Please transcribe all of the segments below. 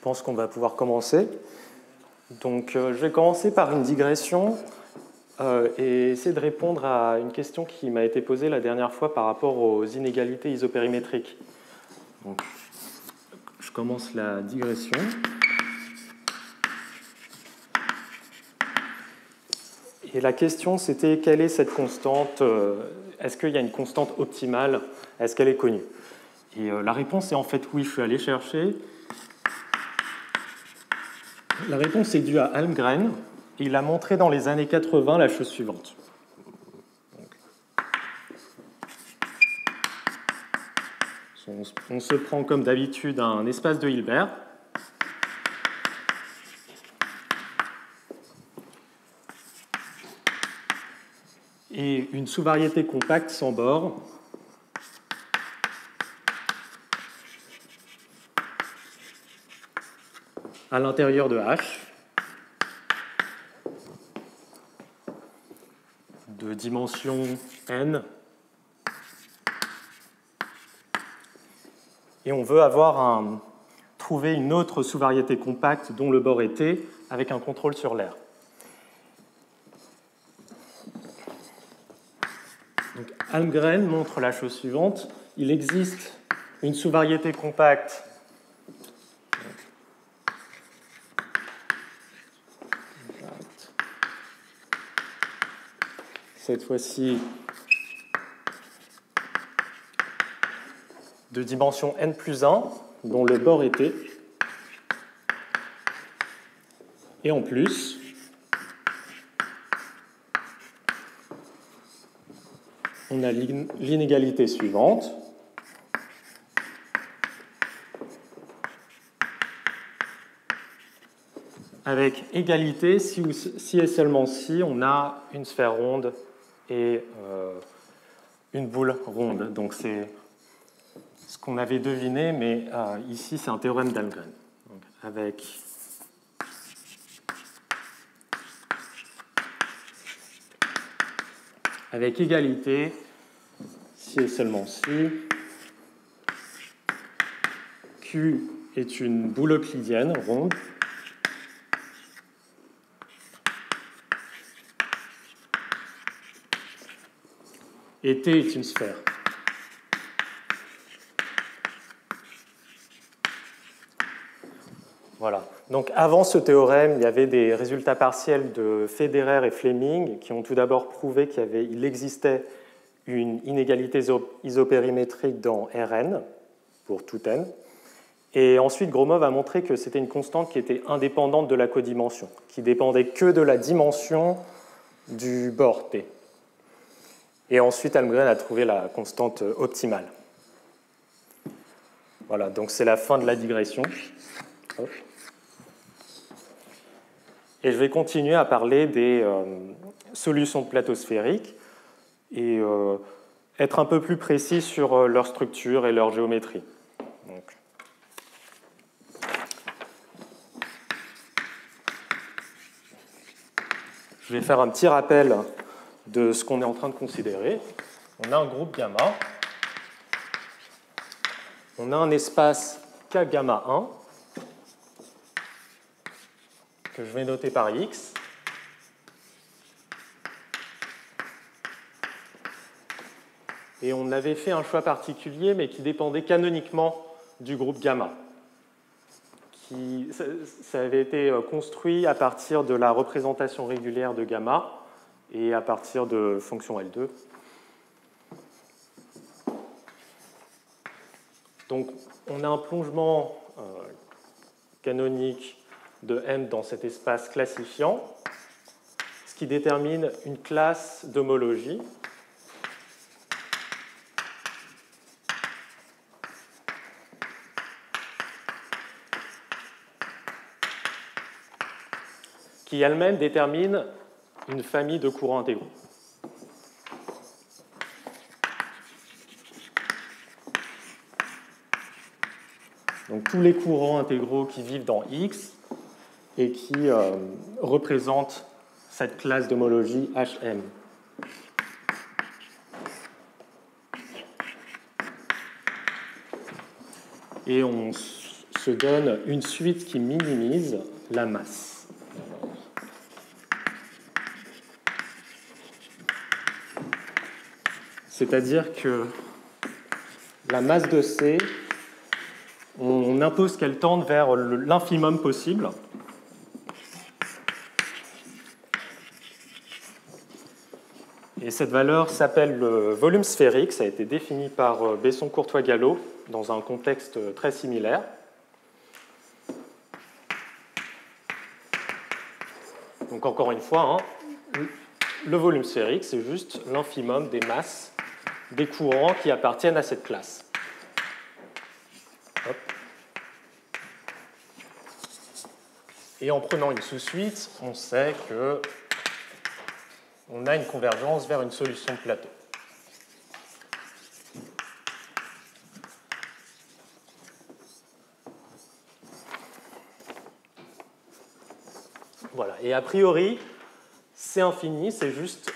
pense qu'on va pouvoir commencer. Donc, je vais commencer par une digression et essayer de répondre à une question qui m'a été posée la dernière fois par rapport aux inégalités isopérimétriques. Donc, je commence la digression. Et la question, c'était quelle est cette constante? Est-ce qu'il y a une constante optimale? Est-ce qu'elle est connue? Et la réponse est en fait oui, je suis allé chercher. La réponse est due à Almgren. Et il a montré dans les années 80 la chose suivante. On se prend comme d'habitude un espace de Hilbert. Et une sous-variété compacte sans bord. À l'intérieur de H, de dimension n. Et on veut trouver une autre sous-variété compacte dont le bord est T avec un contrôle sur l'air. Donc, Almgren montre la chose suivante. Il existe une sous-variété compacte cette fois-ci de dimension n plus 1, dont le bord est T. Et en plus, on a l'inégalité suivante. Avec égalité, si et seulement si, on a une sphère ronde et une boule ronde. Donc c'est ce qu'on avait deviné, mais ici c'est un théorème d'Almgren. Avec égalité, si et seulement si, Q est une boule euclidienne ronde. Et T est une sphère. Voilà. Donc avant ce théorème, il y avait des résultats partiels de Federer et Fleming qui ont tout d'abord prouvé qu'il existait une inégalité isopérimétrique dans Rn pour tout n. Et ensuite, Gromov a montré que c'était une constante qui était indépendante de la codimension, qui dépendait que de la dimension du bord T. Et ensuite, Almgren a trouvé la constante optimale. Voilà, donc c'est la fin de la digression. Hop. Et je vais continuer à parler des solutions de plateaux sphériques et être un peu plus précis sur leur structure et leur géométrie. Donc, je vais faire un petit rappel de ce qu'on est en train de considérer. On a un groupe gamma. On a un espace K gamma 1 que je vais noter par X. Et on avait fait un choix particulier, mais qui dépendait canoniquement du groupe gamma. Ça avait été construit à partir de la représentation régulière de gamma et à partir de fonction L2. Donc, on a un plongement canonique de M dans cet espace classifiant, ce qui détermine une classe d'homologie qui elle-même détermine une famille de courants intégraux. Donc tous les courants intégraux qui vivent dans X et qui représentent cette classe d'homologie HM. Et on se donne une suite qui minimise la masse. C'est-à-dire que la masse de C, on impose qu'elle tende vers l'infimum possible. Et cette valeur s'appelle le volume sphérique. Ça a été défini par Besson-Courtois-Gallo dans un contexte très similaire. Donc encore une fois, le volume sphérique, c'est juste l'infimum des masses des courants qui appartiennent à cette classe. Hop. Et en prenant une sous-suite, on sait qu'on a une convergence vers une solution de plateau. Voilà. Et a priori, C infini, c'est juste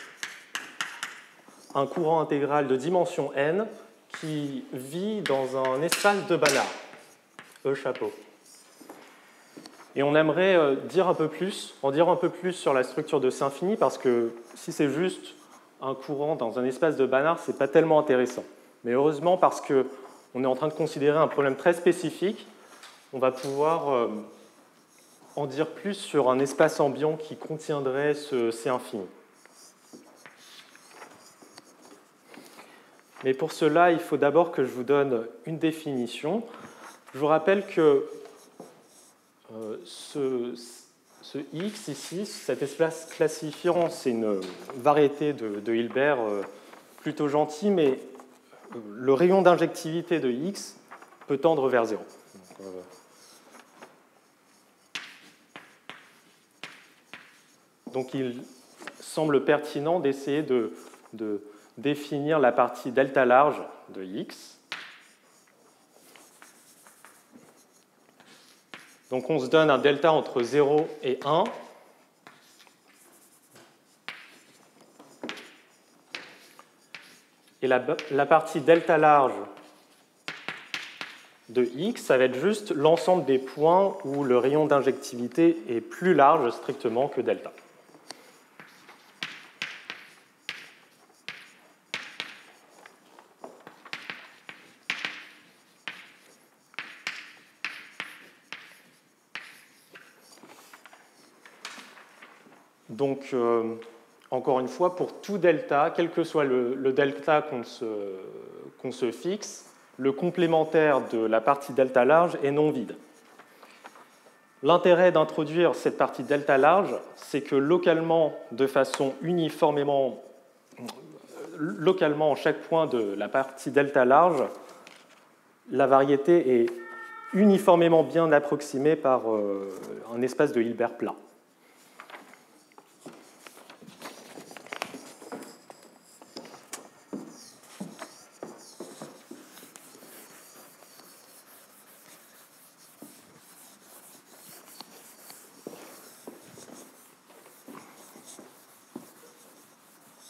un courant intégral de dimension n qui vit dans un espace de Banach, E chapeau. Et on aimerait en dire un peu plus sur la structure de C infini, parce que si c'est juste un courant dans un espace de Banach, ce n'est pas tellement intéressant. Mais heureusement, parce qu'on est en train de considérer un problème très spécifique, on va pouvoir en dire plus sur un espace ambiant qui contiendrait ce C infini. Mais pour cela, il faut d'abord que je vous donne une définition. Je vous rappelle que ce X ici, cet espace classifiant, c'est une variété de Hilbert plutôt gentille, mais le rayon d'injectivité de X peut tendre vers 0. Donc il semble pertinent d'essayer de définir la partie delta large de X. Donc on se donne un delta entre 0 et 1. Et la partie delta large de X, ça va être juste l'ensemble des points où le rayon d'injectivité est plus large strictement que delta. Donc, encore une fois, pour tout delta, quel que soit le delta qu'on se fixe, le complémentaire de la partie delta large est non vide. L'intérêt d'introduire cette partie delta large, c'est que localement, de façon uniformément, localement, en chaque point de la partie delta large, la variété est uniformément bien approximée par un espace de Hilbert plat.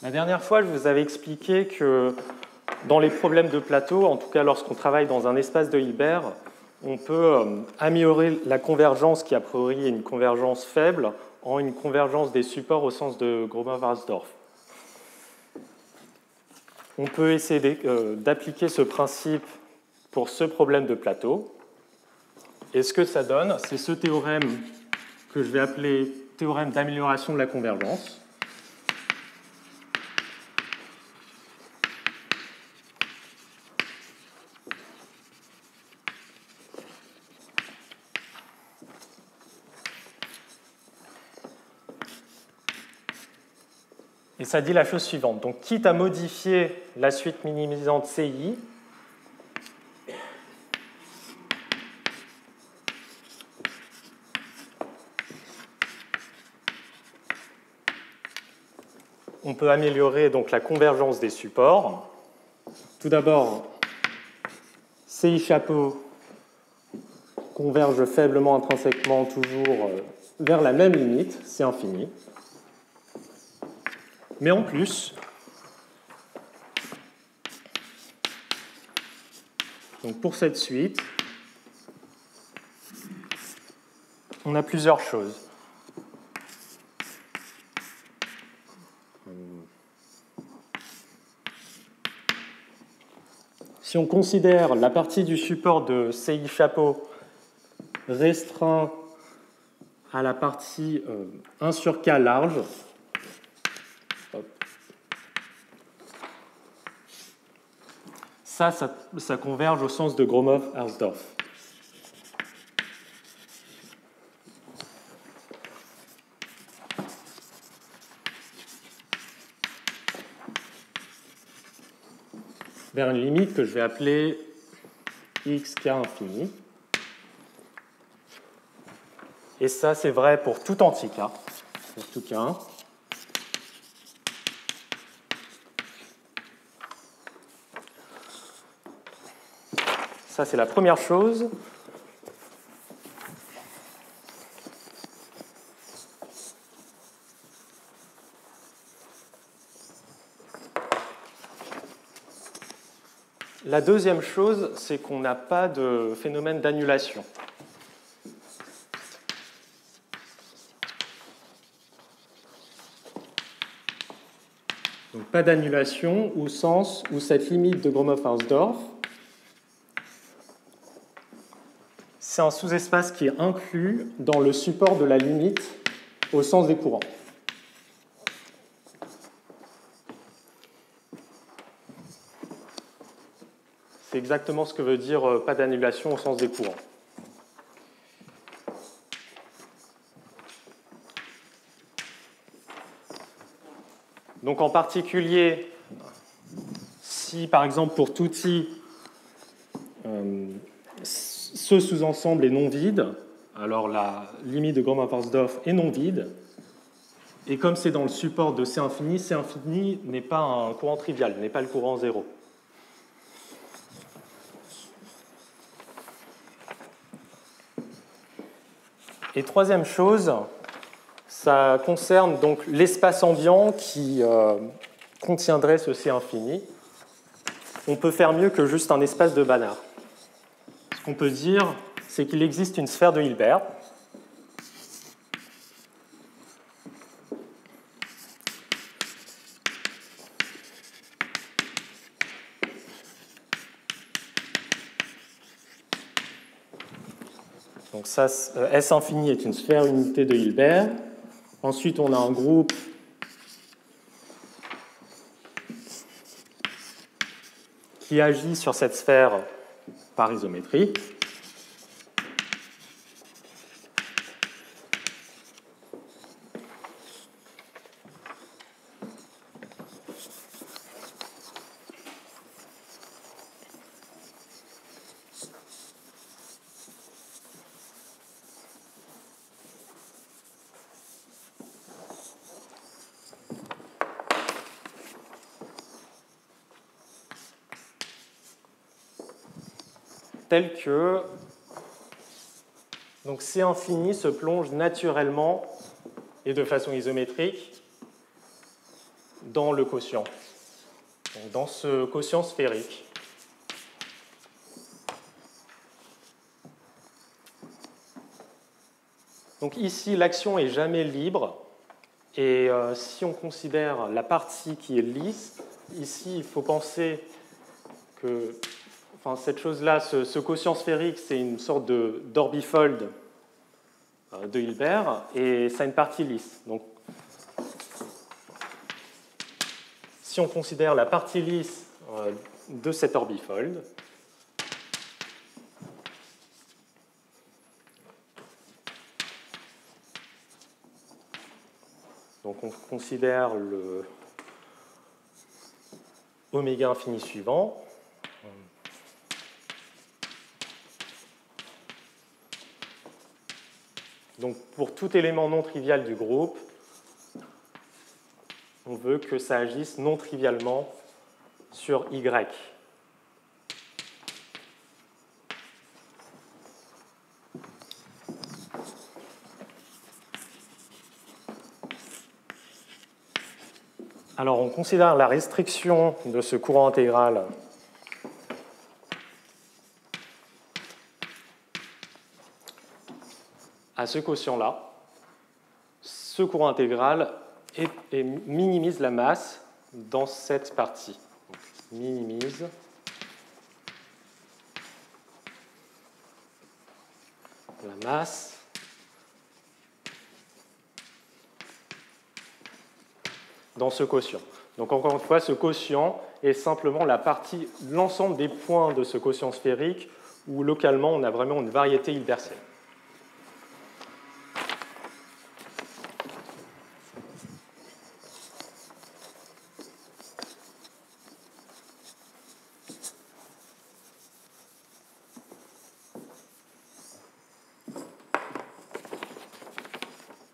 La dernière fois, je vous avais expliqué que dans les problèmes de plateau, en tout cas lorsqu'on travaille dans un espace de Hilbert, on peut améliorer la convergence qui a priori est une convergence faible en une convergence des supports au sens de Gromov-Hausdorff. On peut essayer d'appliquer ce principe pour ce problème de plateau. Et ce que ça donne, c'est ce théorème que je vais appeler théorème d'amélioration de la convergence. Et ça dit la chose suivante. Donc, quitte à modifier la suite minimisante CI, on peut améliorer donc la convergence des supports. Tout d'abord, CI chapeau converge faiblement intrinsèquement toujours vers la même limite, c'est infini. Mais en plus, donc pour cette suite, on a plusieurs choses. Si on considère la partie du support de CI chapeau restreint à la partie 1 sur K large, ça converge au sens de Gromov-Hausdorff. Vers une limite que je vais appeler xk infini. Et ça, c'est vrai pour tout anti-K, pour tout K1. Ça, c'est la première chose. La deuxième chose, c'est qu'on n'a pas de phénomène d'annulation. Donc pas d'annulation au sens où cette limite de Gromov-Hausdorff, c'est un sous-espace qui est inclus dans le support de la limite au sens des courants. C'est exactement ce que veut dire pas d'annulation au sens des courants. Donc en particulier, si par exemple pour tout i, ce sous-ensemble est non vide, alors la limite de Gromov-Hausdorff est non vide, et comme c'est dans le support de C infini n'est pas un courant trivial, n'est pas le courant zéro. Et troisième chose, ça concerne donc l'espace ambiant qui contiendrait ce C infini. On peut faire mieux que juste un espace de Banach. Ce qu'on peut dire, c'est qu'il existe une sphère de Hilbert. Donc ça, S infini est une sphère unité de Hilbert. Ensuite, on a un groupe qui agit sur cette sphère par isométrie. Tel que donc C infini se plonge naturellement et de façon isométrique dans le quotient, donc dans ce quotient sphérique. Donc ici, l'action est jamais libre, et si on considère la partie qui est lisse, ici, il faut penser que cette chose-là, ce quotient sphérique, c'est une sorte d'orbifold de Hilbert, et ça a une partie lisse. Donc, si on considère la partie lisse de cet orbifold, donc on considère le oméga infini suivant. Donc pour tout élément non trivial du groupe, on veut que ça agisse non trivialement sur Y. Alors on considère la restriction de ce courant intégral à ce quotient-là, ce courant intégral minimise la masse dans cette partie. Donc, minimise la masse dans ce quotient. Donc encore une fois, ce quotient est simplement l'ensemble des points de ce quotient sphérique où localement on a vraiment une variété hilbertienne.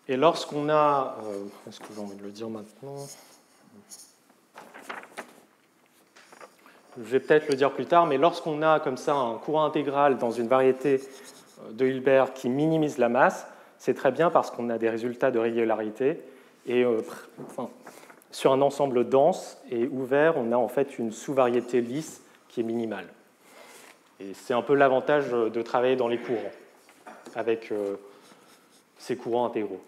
Et lorsqu'on a... est-ce que j'ai envie de le dire maintenant ? Je vais peut-être le dire plus tard, mais lorsqu'on a comme ça un courant intégral dans une variété de Hilbert qui minimise la masse, c'est très bien parce qu'on a des résultats de régularité. Et sur un ensemble dense et ouvert, on a en fait une sous-variété lisse qui est minimale. Et c'est un peu l'avantage de travailler dans les courants, avec ces courants intégraux.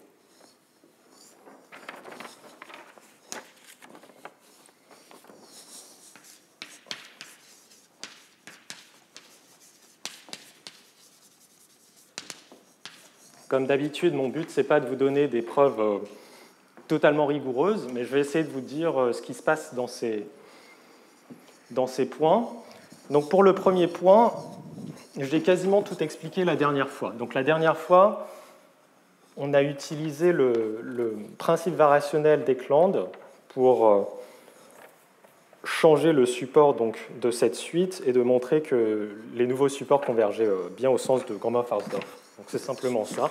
Comme d'habitude, mon but, ce n'est pas de vous donner des preuves totalement rigoureuses, mais je vais essayer de vous dire ce qui se passe dans ces points. Donc pour le premier point, j'ai quasiment tout expliqué la dernière fois. Donc la dernière fois, on a utilisé le principe variationnel d'Ekland pour changer le support donc, de cette suite et de montrer que les nouveaux supports convergeaient bien au sens de Gromov-Hausdorff. Donc c'est simplement ça.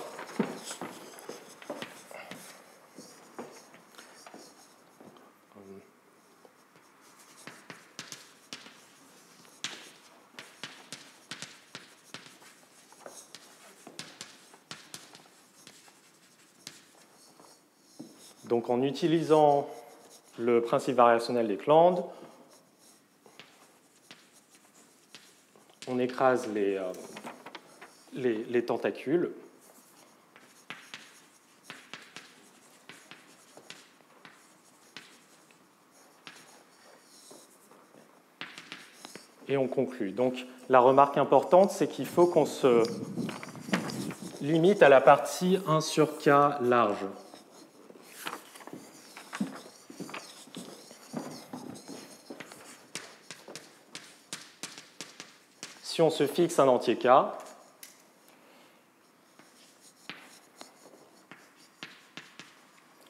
Donc en utilisant le principe variationnel d'Ekland, on écrase les tentacules. Et on conclut. Donc la remarque importante, c'est qu'il faut qu'on se limite à la partie 1 sur K large. Si on se fixe un entier K,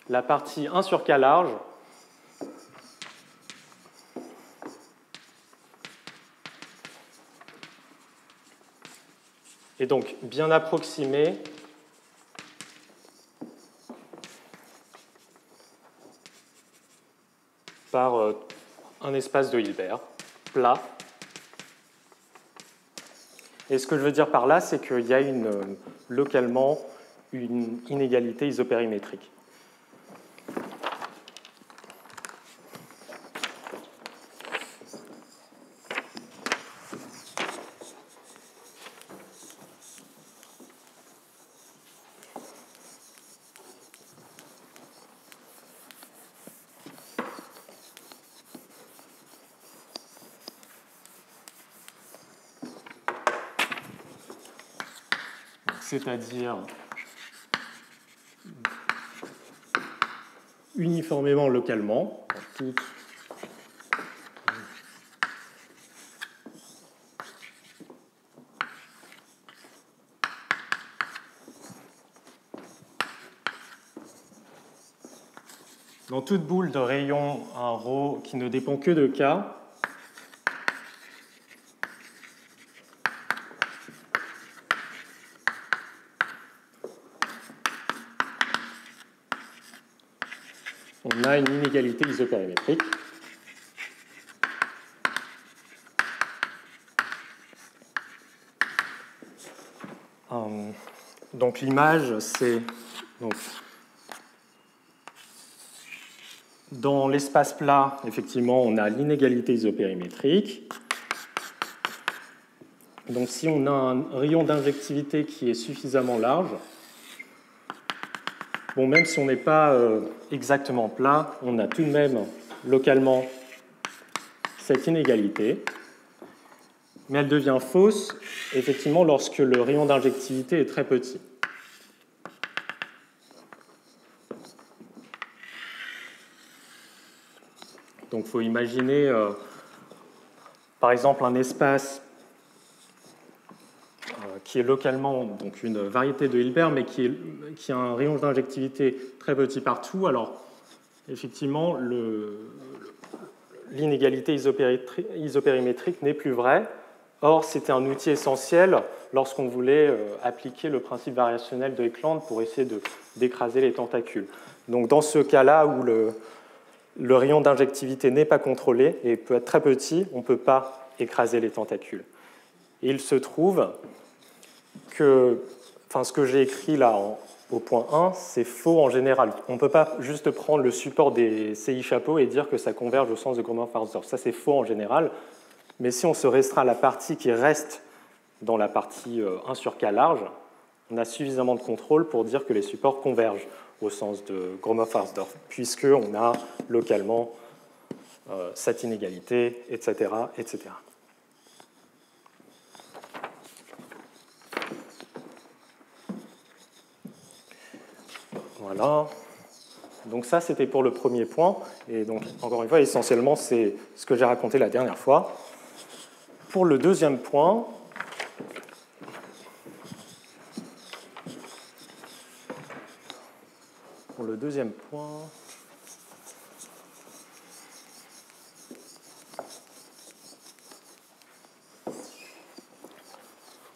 la partie 1 sur K large est donc bien approximée par un espace de Hilbert plat. Et ce que je veux dire par là, c'est qu'il y a localement une inégalité isopérimétrique. C'est-à-dire uniformément localement. Dans toute boule de rayon, un ρ qui ne dépend que de K, on a une inégalité isopérimétrique. Donc l'image, c'est dans l'espace plat, effectivement, on a l'inégalité isopérimétrique. Donc si on a un rayon d'injectivité qui est suffisamment large, Bon, même si on n'est pas exactement plat, on a tout de même localement cette inégalité, mais elle devient fausse, effectivement, lorsque le rayon d'injectivité est très petit. Donc, il faut imaginer, par exemple, un espace qui est localement donc une variété de Hilbert, mais qui a un rayon d'injectivité très petit partout. Alors, effectivement, l'inégalité isopérimétrique n'est plus vraie. Or, c'était un outil essentiel lorsqu'on voulait appliquer le principe variationnel de Eklund pour essayer d'écraser les tentacules. Donc, dans ce cas-là où le rayon d'injectivité n'est pas contrôlé et peut être très petit, on ne peut pas écraser les tentacules. Et il se trouve que ce que j'ai écrit là au point 1, c'est faux en général. On ne peut pas juste prendre le support des CI chapeaux et dire que ça converge au sens de Gromov-Hausdorff. Ça, c'est faux en général. Mais si on se restreint à la partie qui reste dans la partie 1 sur K large, on a suffisamment de contrôle pour dire que les supports convergent au sens de Gromov-Hausdorff, puisqu'on a localement cette inégalité, etc., etc. Voilà. Donc ça, c'était pour le premier point. Et donc, encore une fois, essentiellement, c'est ce que j'ai raconté la dernière fois. Pour le deuxième point,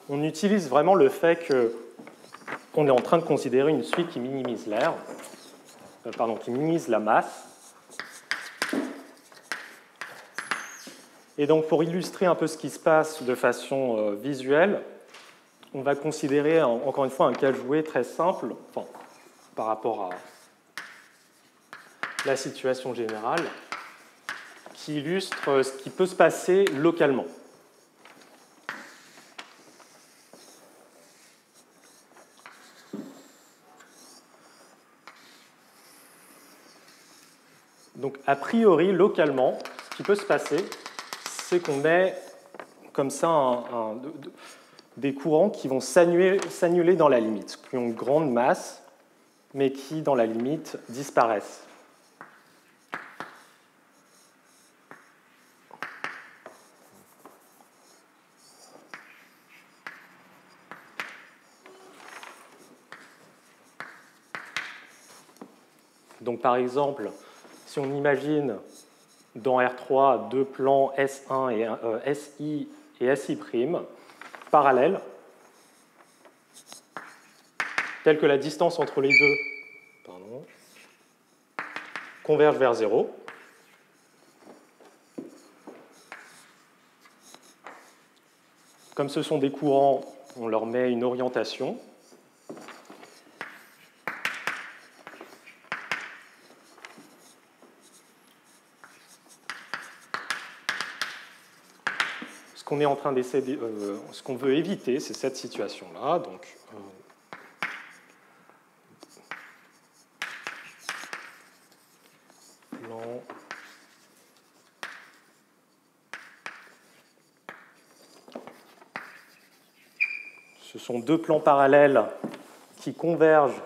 on utilise vraiment le fait qu'on est en train de considérer une suite qui minimise l'air, qui minimise la masse. Et donc, pour illustrer un peu ce qui se passe de façon visuelle, on va considérer, encore une fois, un cas joué très simple, par rapport à la situation générale, qui illustre ce qui peut se passer localement. Donc, a priori, localement, ce qui peut se passer, c'est qu'on ait comme ça des courants qui vont s'annuler dans la limite, qui ont une grande masse, mais qui, dans la limite, disparaissent. Donc, par exemple, si on imagine dans R3 deux plans S1 et SI et SI' parallèles, tels que la distance entre les deux converge vers 0. Comme ce sont des courants, on leur met une orientation. Ce qu'on veut éviter, c'est cette situation-là. Donc, ce sont deux plans parallèles qui convergent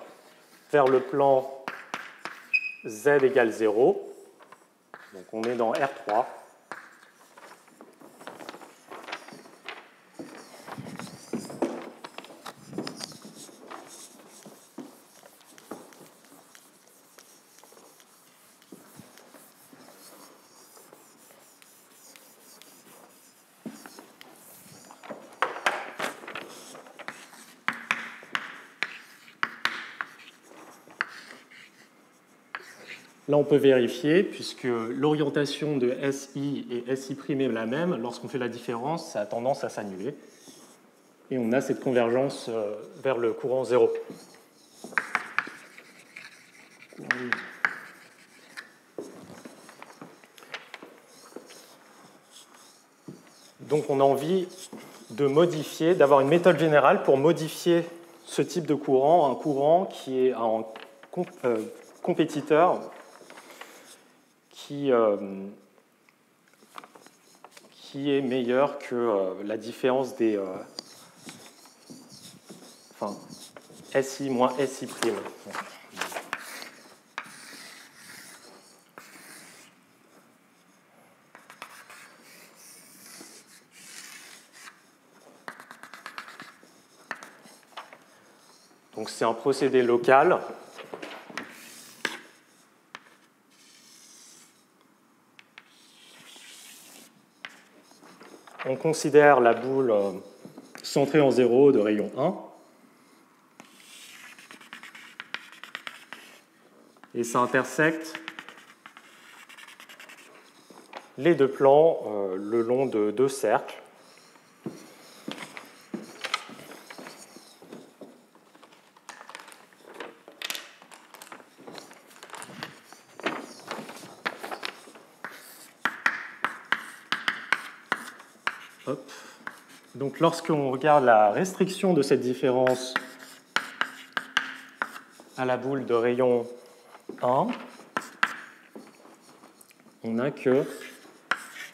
vers le plan Z égale 0. Donc, on est dans R3. Là, on peut vérifier, puisque l'orientation de SI et SI' est la même, lorsqu'on fait la différence, ça a tendance à s'annuler. Et on a cette convergence vers le courant 0. Donc, on a envie de d'avoir une méthode générale pour modifier ce type de courant, un courant qui est en compétiteur qui est meilleur que la différence des SI moins SI'. Donc c'est un procédé local. On considère la boule centrée en 0 de rayon 1. Et ça intersecte les deux plans le long de deux cercles. Hop. Donc lorsqu'on regarde la restriction de cette différence à la boule de rayon 1, on a que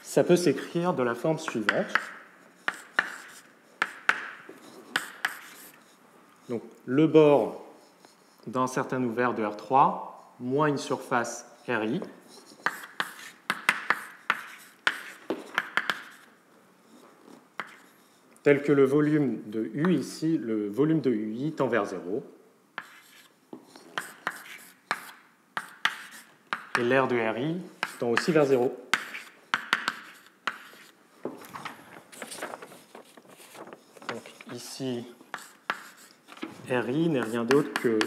ça peut s'écrire de la forme suivante. Donc le bord d'un certain ouvert de R3 moins une surface RI tel que le volume de U ici, le volume de UI tend vers 0. Et l'air de RI tend aussi vers 0. Donc ici, RI n'est rien d'autre que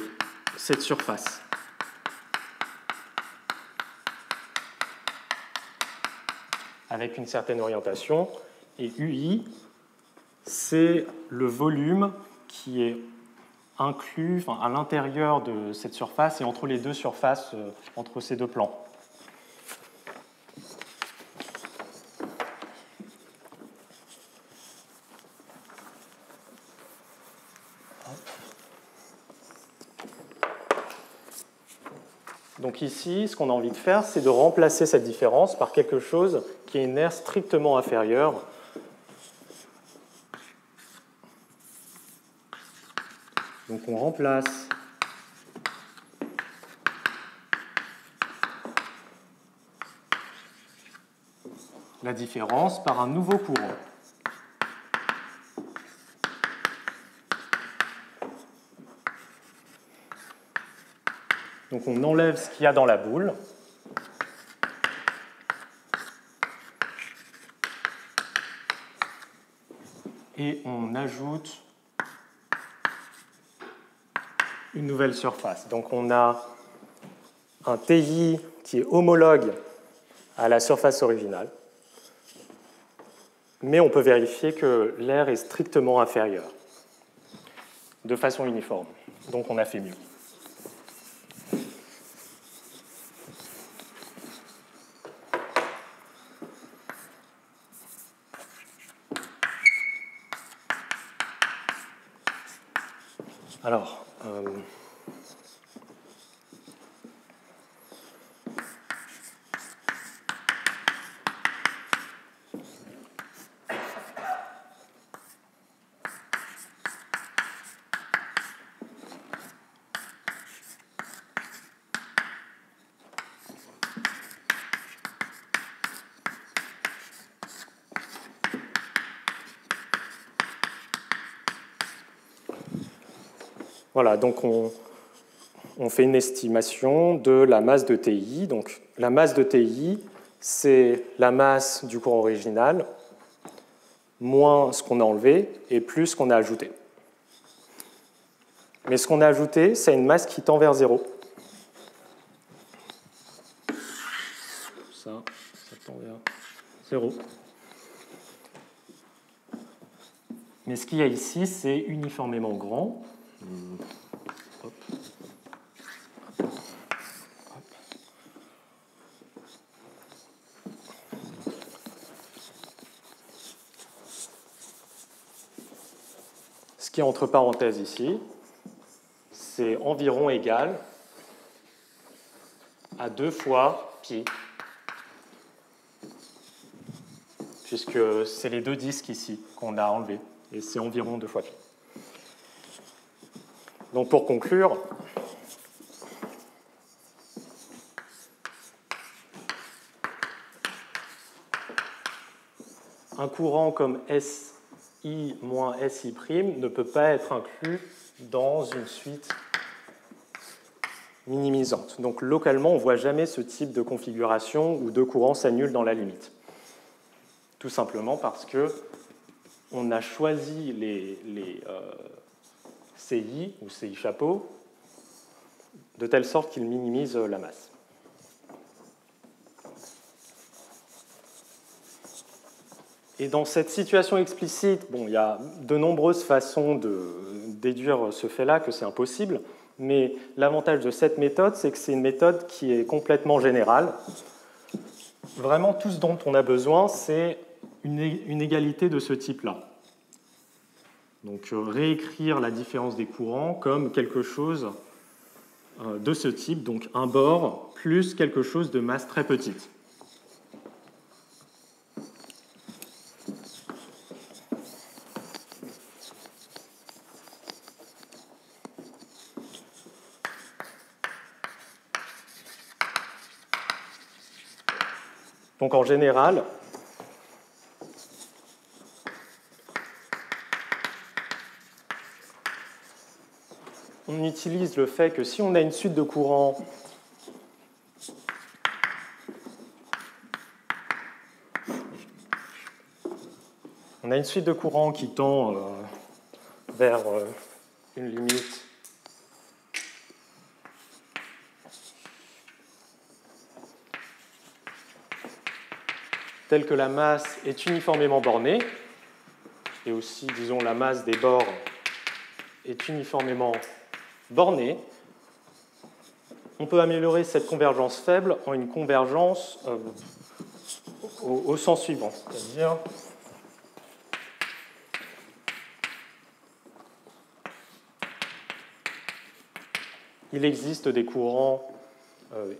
cette surface. Avec une certaine orientation. Et UI, c'est le volume qui est inclus à l'intérieur de cette surface et entre les deux surfaces, entre ces deux plans. Donc ici, ce qu'on a envie de faire, c'est de remplacer cette différence par quelque chose qui est une aire strictement inférieure. Donc on remplace la différence par un nouveau courant. Donc on enlève ce qu'il y a dans la boule. Et on ajoute une nouvelle surface. Donc on a un TI qui est homologue à la surface originale, mais on peut vérifier que l'air est strictement inférieur, de façon uniforme. Donc on a fait mieux. Alors, voilà, donc on fait une estimation de la masse de TI. Donc la masse de TI, c'est la masse du courant original moins ce qu'on a enlevé et plus ce qu'on a ajouté. Mais ce qu'on a ajouté, c'est une masse qui tend vers 0. Ça tend vers 0. Mais ce qu'il y a ici, c'est uniformément grand. Hop. Ce qui est entre parenthèses ici, c'est environ égal à 2 fois pi, puisque c'est les deux disques ici qu'on a enlevés, et c'est environ 2 fois pi. Donc pour conclure, un courant comme SI moins SI' ne peut pas être inclus dans une suite minimisante. Donc localement, on ne voit jamais ce type de configuration où deux courants s'annulent dans la limite. Tout simplement parce qu'on a choisi les CI ou CI chapeau de telle sorte qu'ils minimisent la masse. Et dans cette situation explicite, bon, il y a de nombreuses façons de déduire ce fait-là, que c'est impossible, mais l'avantage de cette méthode, c'est que c'est une méthode qui est complètement générale. Vraiment, tout ce dont on a besoin, c'est une égalité de ce type-là. Donc, réécrire la différence des courants comme quelque chose de ce type, donc un bord plus quelque chose de masse très petite. Donc en général, on utilise le fait que si on a une suite de courants qui tend vers une limite telle que la masse est uniformément bornée, et aussi, disons, la masse des bords est uniformément bornée, on peut améliorer cette convergence faible en une convergence au sens suivant, c'est-à-dire il existe des courants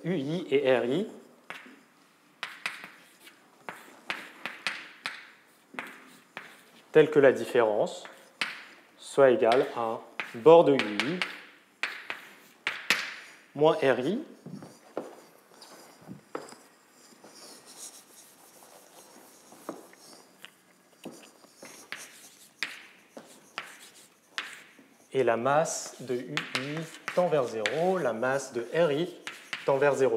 UI et RI tels que la différence soit égale à bord de UI moins RI et la masse de UI tend vers 0, la masse de RI tend vers 0.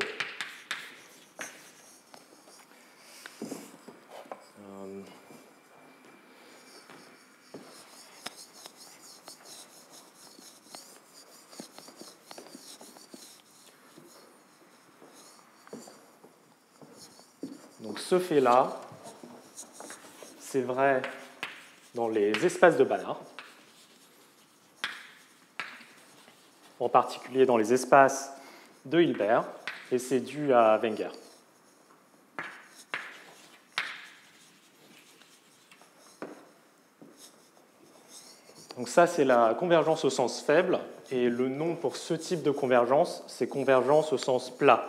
Donc ce fait-là, c'est vrai dans les espaces de Banach, en particulier dans les espaces de Hilbert, et c'est dû à Wenger. Donc ça, c'est la convergence au sens faible, et le nom pour ce type de convergence, c'est convergence au sens plat.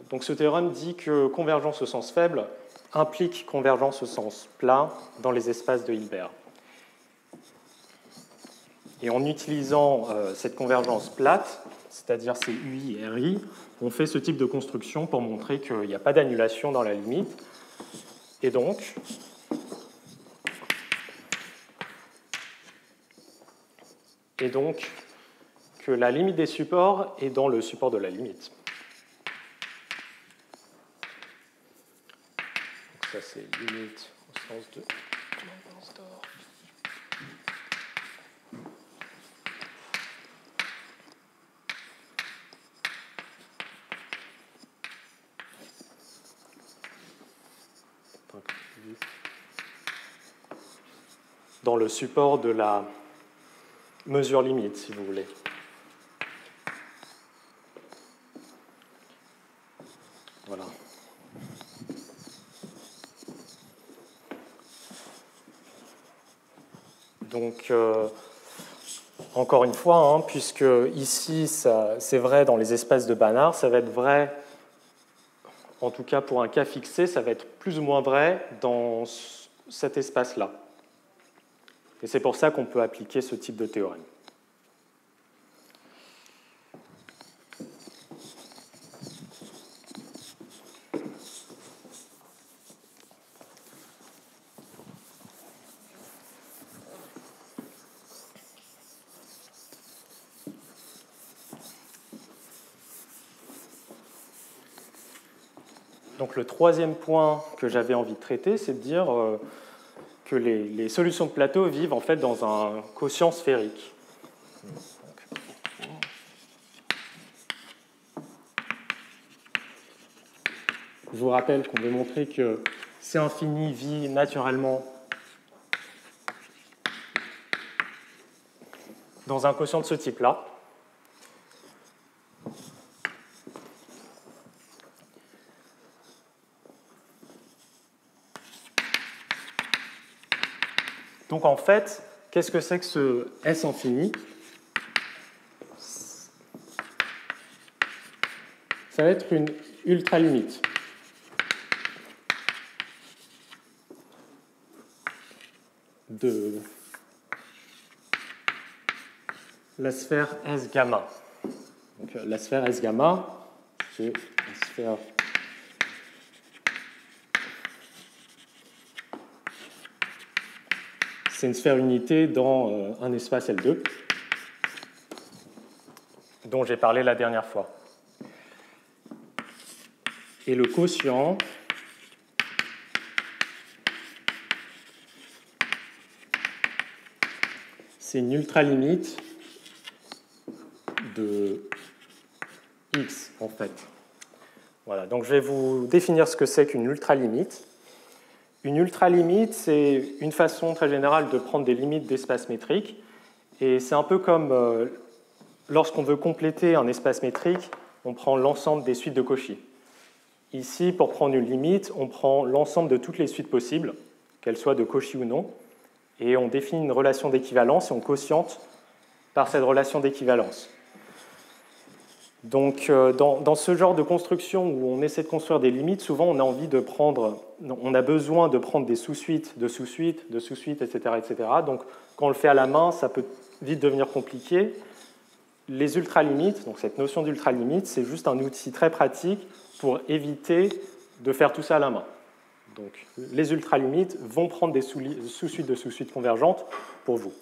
Donc ce théorème dit que convergence au sens faible implique convergence au sens plat dans les espaces de Hilbert. Et en utilisant cette convergence plate, c'est-à-dire ces UI et RI, on fait ce type de construction pour montrer qu'il n'y a pas d'annulation dans la limite. Et donc, que la limite des supports est dans le support de la limite. Donc ça, c'est limite au sens de Hansdorff. Dans le support de la mesure limite, si vous voulez. Voilà. Donc, encore une fois, hein, puisque ici, c'est vrai dans les espaces de Banach, ça va être vrai, en tout cas pour un cas fixé, ça va être plus ou moins vrai dans cet espace-là. Et c'est pour ça qu'on peut appliquer ce type de théorème. Donc le troisième point que j'avais envie de traiter, c'est de dire que les solutions de plateau vivent en fait dans un quotient sphérique. Je vous rappelle qu'on veut montrer que C infini vit naturellement dans un quotient de ce type-là. Donc en fait, qu'est-ce que c'est que ce S infini? Ça va être une ultralimite. De la sphère S gamma. Donc la sphère S gamma, c'est la sphère c'est une sphère unité dans un espace L2 dont j'ai parlé la dernière fois. Et le quotient c'est une ultralimite de X en fait. Voilà, donc je vais vous définir ce que c'est qu'une ultralimite. Une ultralimite, c'est une façon très générale de prendre des limites d'espace métrique. Et c'est un peu comme lorsqu'on veut compléter un espace métrique, on prend l'ensemble des suites de Cauchy. Ici, pour prendre une limite, on prend l'ensemble de toutes les suites possibles, qu'elles soient de Cauchy ou non, et on définit une relation d'équivalence et on quotiente par cette relation d'équivalence. Donc, dans ce genre de construction où on essaie de construire des limites, souvent on a besoin de prendre des sous-suites, de sous-suites, de sous-suites, etc., etc. Donc, quand on le fait à la main, ça peut vite devenir compliqué. Les ultralimites, donc cette notion d'ultralimite, c'est juste un outil très pratique pour éviter de faire tout ça à la main. Donc, les ultralimites vont prendre des sous-suites de sous-suites convergentes pour vous.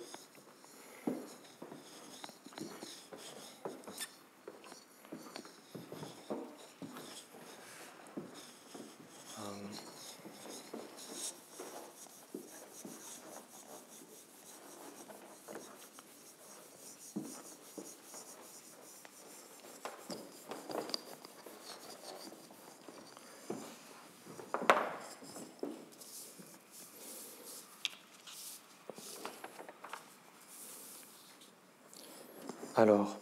Alors,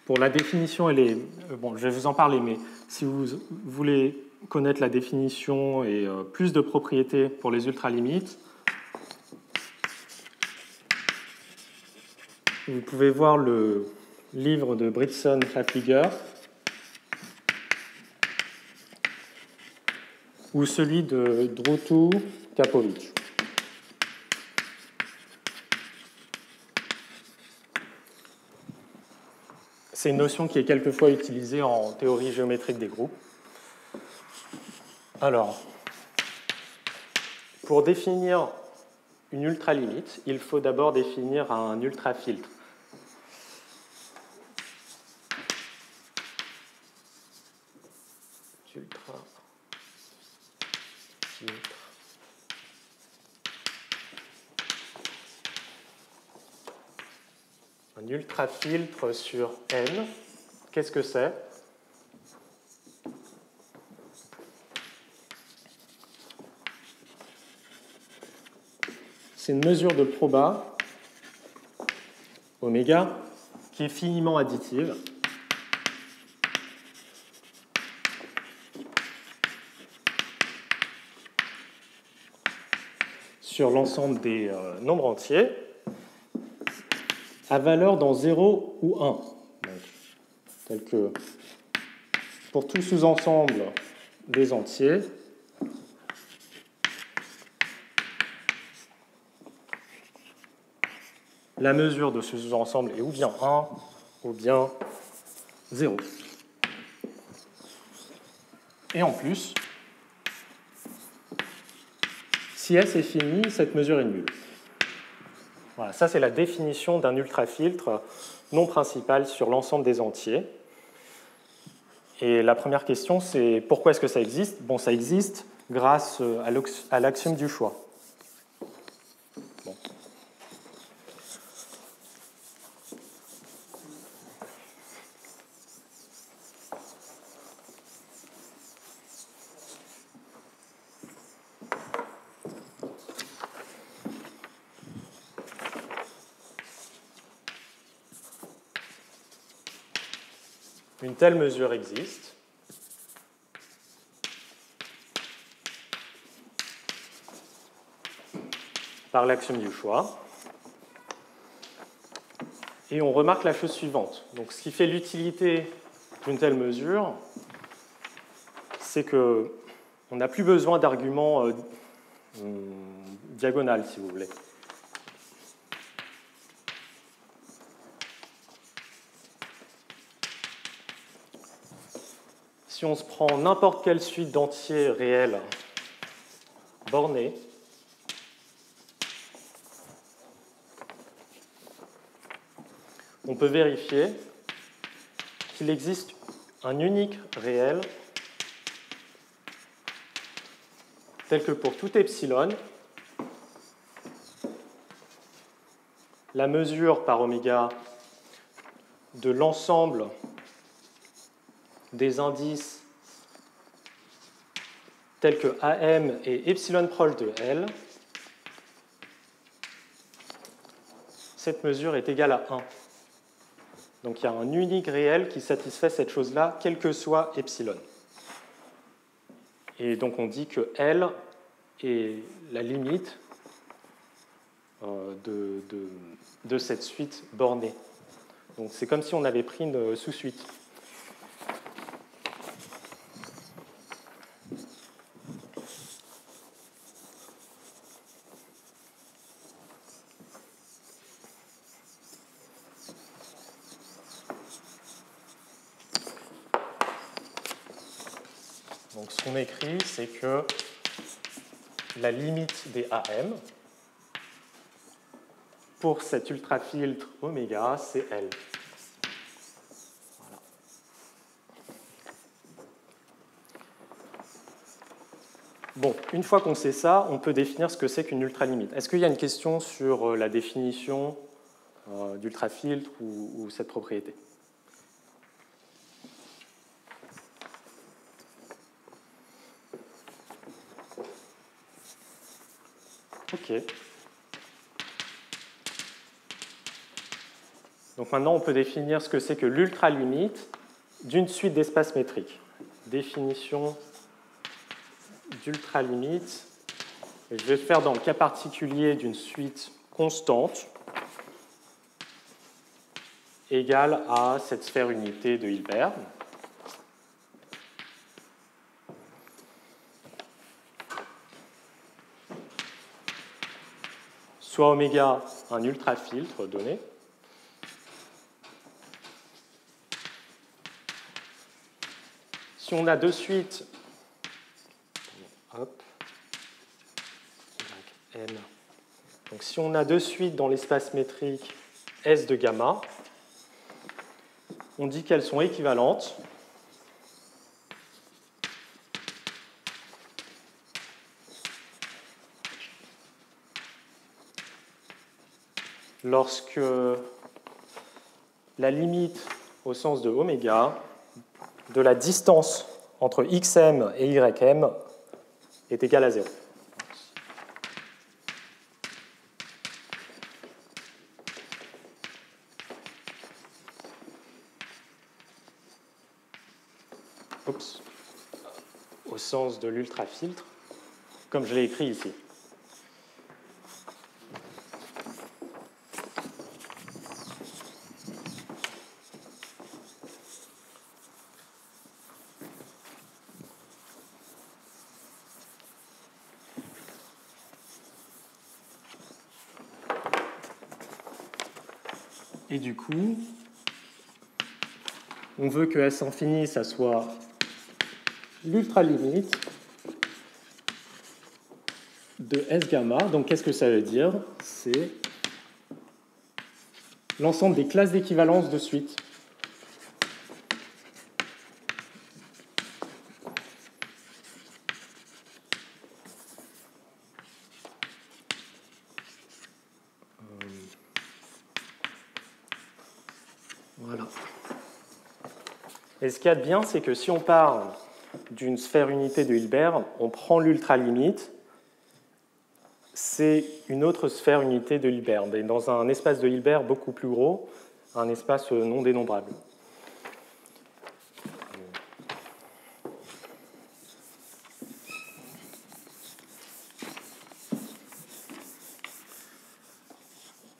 pour la définition, elle est... Bon, je vais vous en parler, mais si vous voulez connaître la définition et plus de propriétés pour les ultralimites, vous pouvez voir le livre de Britson Pfaffiger ou celui de Drutu Kapovic. C'est une notion qui est quelquefois utilisée en théorie géométrique des groupes. Alors, pour définir une ultralimite, il faut d'abord définir un ultrafiltre. Un ultrafiltre sur N, qu'est-ce que c'est? C'est une mesure de proba, oméga, qui est finiment additive. Sur l'ensemble des nombres entiers, à valeur dans 0 ou 1. Donc, tel que pour tout sous-ensemble des entiers, la mesure de ce sous-ensemble est ou bien 1 ou bien 0. Et en plus, si S est fini, cette mesure est nulle. Voilà, ça c'est la définition d'un ultrafiltre non principal sur l'ensemble des entiers. Et la première question, c'est pourquoi est-ce que ça existe? Bon, ça existe grâce à l'axiome du choix. Bon. Une telle mesure existe. Par l'axiome du choix. Et on remarque la chose suivante. Donc, ce qui fait l'utilité d'une telle mesure, c'est qu'on n'a plus besoin d'arguments diagonales, si vous voulez. Si on se prend n'importe quelle suite d'entiers réels bornés, on peut vérifier qu'il existe un unique réel tel que pour tout epsilon, la mesure par oméga de l'ensemble des indices tels que AM et epsilon proche de L, cette mesure est égale à 1. Donc il y a un unique réel qui satisfait cette chose-là, quel que soit epsilon. Et donc on dit que L est la limite de cette suite bornée. Donc c'est comme si on avait pris une sous-suite. Donc ce qu'on écrit, c'est que la limite des AM pour cet ultrafiltre oméga, c'est L. Voilà. Bon, une fois qu'on sait ça, on peut définir ce que c'est qu'une ultralimite. Est-ce qu'il y a une question sur la définition d'ultrafiltre ou cette propriété? OK. Donc maintenant, on peut définir ce que c'est que l'ultralimite d'une suite d'espaces métriques. Définition d'ultralimite. Je vais le faire dans le cas particulier d'une suite constante égale à cette sphère unité de Hilbert. Soit oméga un ultrafiltre donné. Si on a deux suites, hop, N. Donc si on a deux suites dans l'espace métrique S de gamma, on dit qu'elles sont équivalentes lorsque la limite au sens de oméga de la distance entre xm et ym est égale à 0. au sens de l'ultrafiltre, comme je l'ai écrit ici. Et du coup, on veut que S infini, ça soit l'ultralimite de S gamma. Donc, qu'est-ce que ça veut dire? C'est l'ensemble des classes d'équivalence de suite. Voilà. Et ce qu'il y a de bien, c'est que si on part d'une sphère unité de Hilbert, on prend l'ultralimite, c'est une autre sphère unité de Hilbert, mais dans un espace de Hilbert beaucoup plus gros, un espace non dénombrable.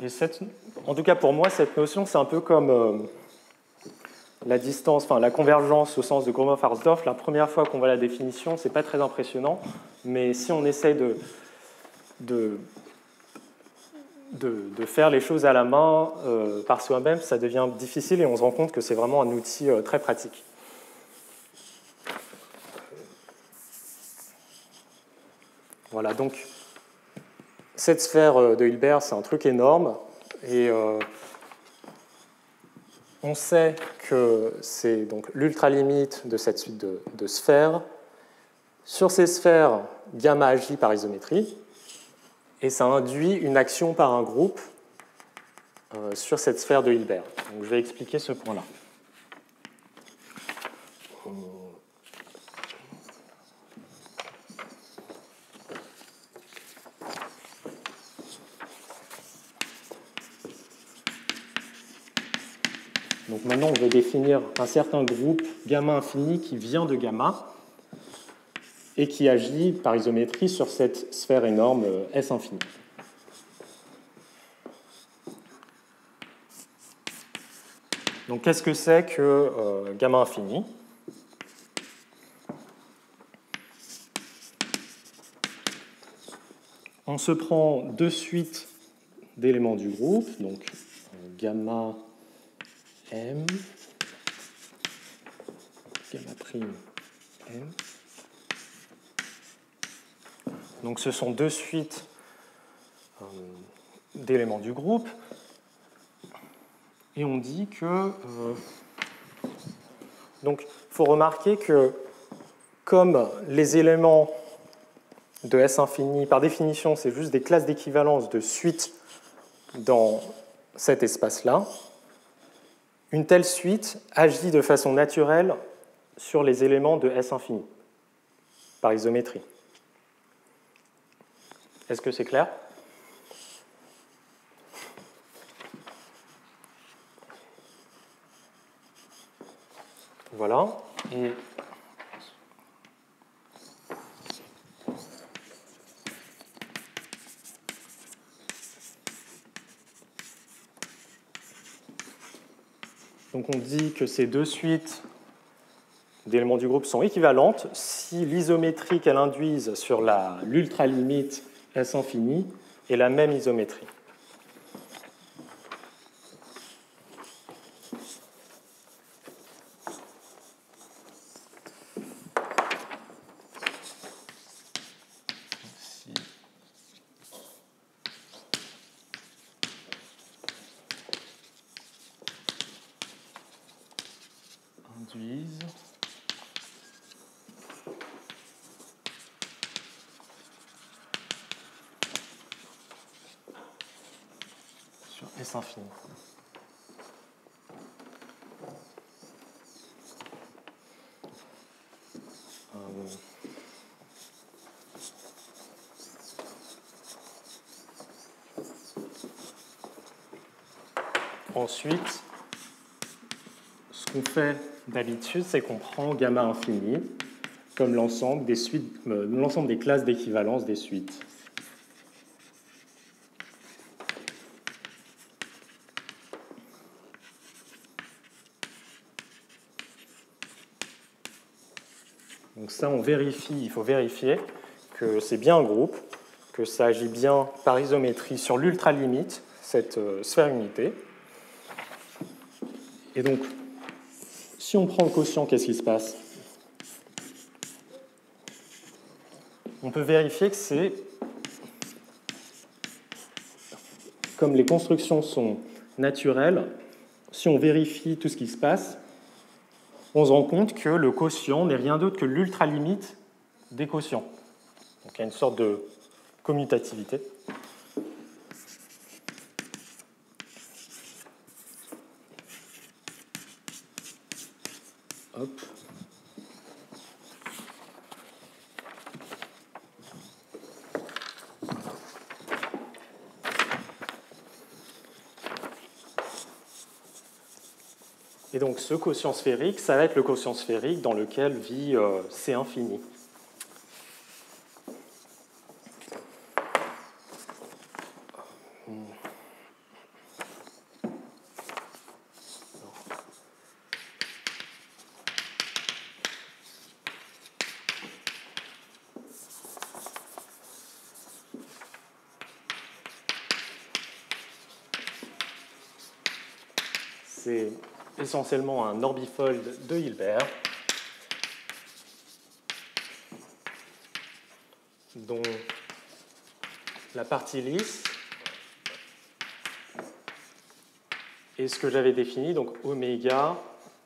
Et en tout cas pour moi, cette notion, c'est un peu comme la distance, enfin la convergence au sens de Gromov-Harsdorff. La première fois qu'on voit la définition, c'est pas très impressionnant, mais si on essaie de faire les choses à la main par soi-même, ça devient difficile et on se rend compte que c'est vraiment un outil très pratique. Voilà, donc cette sphère de Hilbert, c'est un truc énorme et on sait que c'est donc l'ultralimite de cette suite de sphères. Sur ces sphères, gamma agit par isométrie et ça induit une action par un groupe sur cette sphère de Hilbert. Donc, je vais expliquer ce point-là. Donc maintenant, on veut définir un certain groupe gamma infini qui vient de gamma et qui agit par isométrie sur cette sphère énorme S infini. Donc qu'est-ce que c'est que gamma infini? On se prend deux suites d'éléments du groupe, donc gamma M, gamma prime M. Donc ce sont deux suites d'éléments du groupe. Et on dit que... donc il faut remarquer que comme les éléments de S infini, par définition, c'est juste des classes d'équivalence de suite dans cet espace-là, une telle suite agit de façon naturelle sur les éléments de S infini, par isométrie. Est-ce que c'est clair? Voilà. Et donc on dit que ces deux suites d'éléments du groupe sont équivalentes si l'isométrie qu'elles induisent sur l'ultralimite S infini est la même isométrie. Induisent sur S infini. Ensuite, ce qu'on fait d'habitude, c'est qu'on prend gamma infini comme l'ensemble des suites, l'ensemble des classes d'équivalence des suites. Donc ça, il faut vérifier que c'est bien un groupe, que ça agit bien par isométrie sur l'ultralimite, cette sphère unité. Et donc, si on prend le quotient, qu'est-ce qui se passe? On peut vérifier que c'est, comme les constructions sont naturelles, si on vérifie tout ce qui se passe, on se rend compte que le quotient n'est rien d'autre que l'ultralimite des quotients. Donc il y a une sorte de commutativité. Hop. Et donc ce quotient sphérique, ça va être le quotient sphérique dans lequel vit C infini. C'est essentiellement un orbifold de Hilbert dont la partie lisse est ce que j'avais défini, donc oméga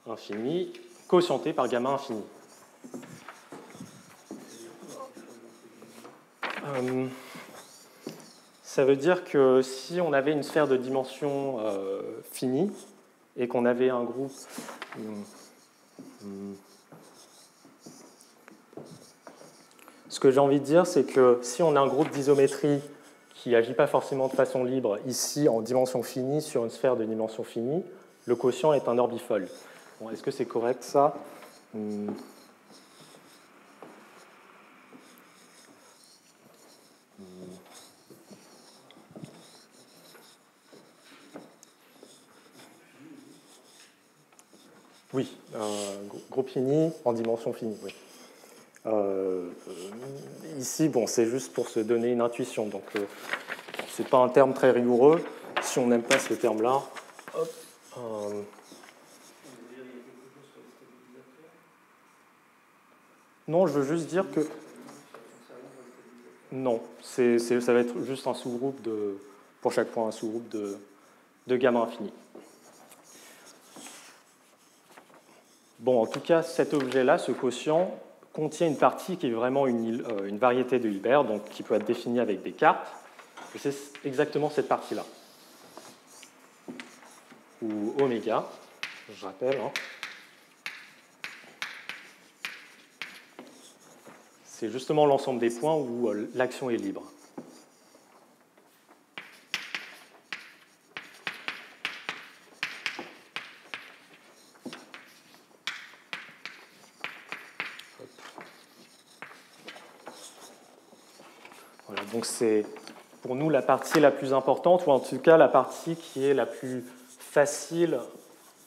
infini, quotienté par gamma infini. Ça veut dire que si on avait une sphère de dimension finie et qu'on avait un groupe ce que j'ai envie de dire, c'est que si on a un groupe d'isométrie qui n'agit pas forcément de façon libre, ici en dimension finie, sur une sphère de dimension finie, le quotient est un orbifold. Bon, est-ce que c'est correct, ça? Oui, groupe fini en dimension finie, oui. Ici, bon, c'est juste pour se donner une intuition, donc c'est pas un terme très rigoureux. Si on n'aime pas ce terme-là, non, je veux juste dire que non, ça va être juste un sous-groupe pour chaque point, un sous-groupe de gamma infini. Bon, en tout cas, cet objet-là, ce quotient, contient une partie qui est vraiment une variété de Hilbert, donc qui peut être définie avec des cartes. Et c'est exactement cette partie-là. Ou oméga, je rappelle. Hein. C'est justement l'ensemble des points où l'action est libre. Voilà, donc c'est pour nous la partie la plus importante, ou en tout cas la partie qui est la plus facile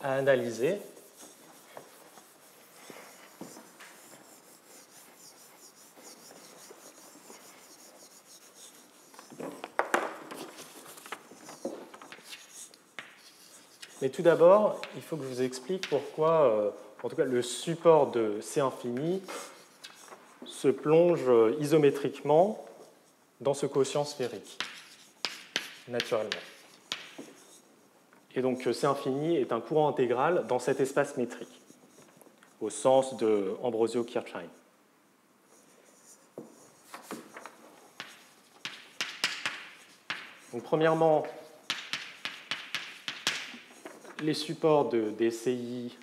à analyser. Mais tout d'abord, il faut que je vous explique pourquoi, en tout cas, le support de C infini se plonge isométriquement dans ce quotient sphérique, naturellement. Et donc C infini est un courant intégral dans cet espace métrique, au sens de Ambrosio-Kirchheim. Donc premièrement, les supports de DCI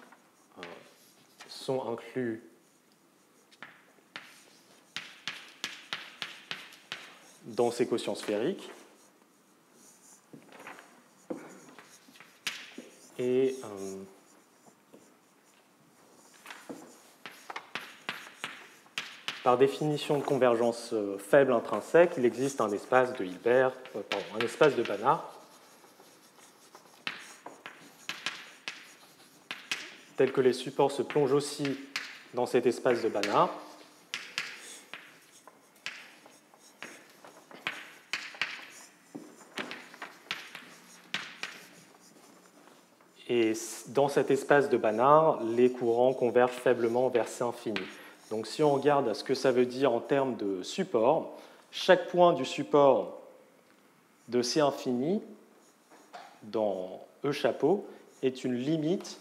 sont inclus dans ces quotients sphériques. Et par définition de convergence faible intrinsèque, il existe un espace de Hilbert, un espace de Banach, tel que les supports se plongent aussi dans cet espace de Banach. Et dans cet espace de Banach, les courants convergent faiblement vers C infini. Donc si on regarde à ce que ça veut dire en termes de support, chaque point du support de C infini dans E chapeau est une limite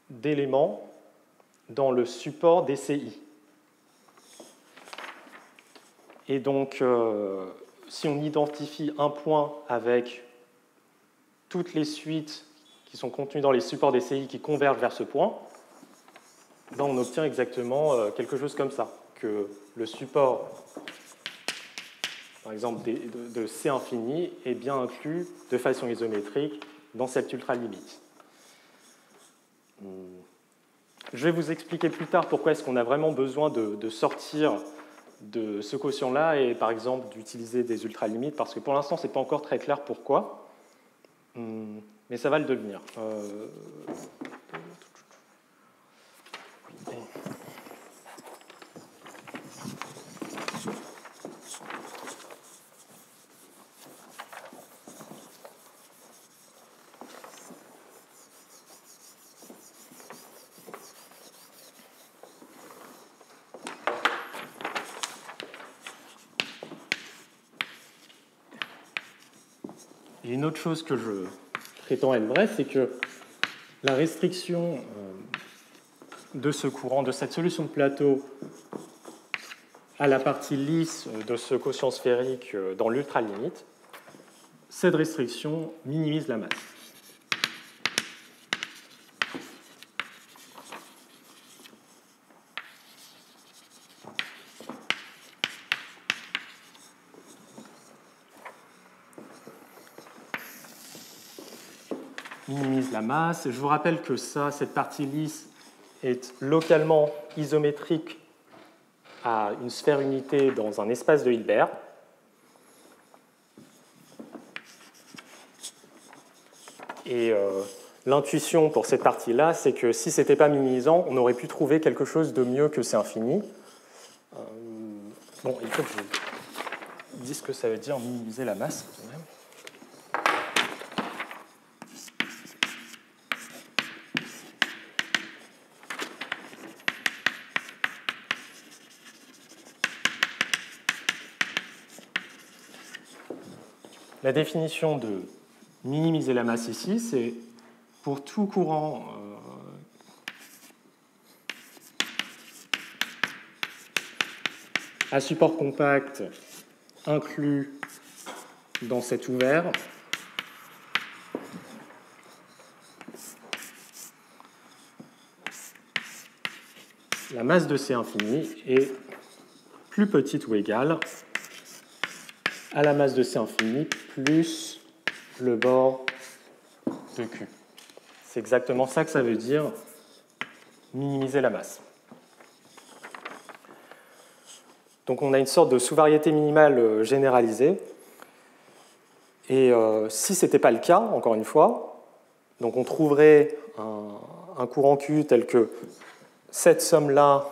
d'éléments dans le support DCI. Et donc, si on identifie un point avec toutes les suites qui sont contenues dans les supports DCI qui convergent vers ce point, ben on obtient exactement quelque chose comme ça, que le support, par exemple, de C infini est bien inclus de façon isométrique dans cette ultralimite. Je vais vous expliquer plus tard pourquoi est-ce qu'on a vraiment besoin de sortir de ce quotient-là et, par exemple, d'utiliser des ultralimites, parce que pour l'instant, ce n'est pas encore très clair pourquoi. Mais ça va le devenir. Et une autre chose que je prétends être vraie, c'est que la restriction de ce courant, de cette solution de plateau à la partie lisse de ce quotient sphérique dans l'ultralimite, cette restriction minimise la masse. Minimise la masse. Je vous rappelle que cette partie lisse est localement isométrique à une sphère unité dans un espace de Hilbert. Et l'intuition pour cette partie-là, c'est que si ce n'était pas minimisant, on aurait pu trouver quelque chose de mieux que C infini. Bon, il faut que je vous dise ce que ça veut dire minimiser la masse. Quand même. La définition de minimiser la masse ici, c'est pour tout courant à support compact inclus dans cet ouvert, la masse de C infini est plus petite ou égale à la masse de C infini plus le bord de Q. C'est exactement ça que ça veut dire minimiser la masse. Donc on a une sorte de sous-variété minimale généralisée. Et si ce n'était pas le cas, encore une fois, donc on trouverait un courant Q tel que cette somme-là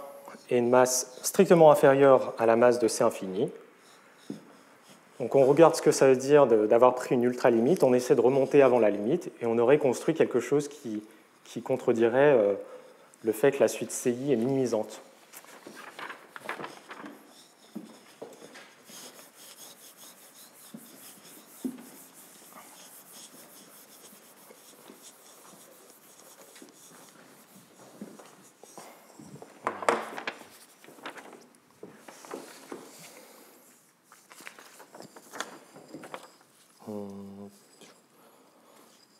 est une masse strictement inférieure à la masse de C infini. Donc on regarde ce que ça veut dire d'avoir pris une ultralimite, on essaie de remonter avant la limite, et on aurait construit quelque chose qui contredirait le fait que la suite CI est minimisante.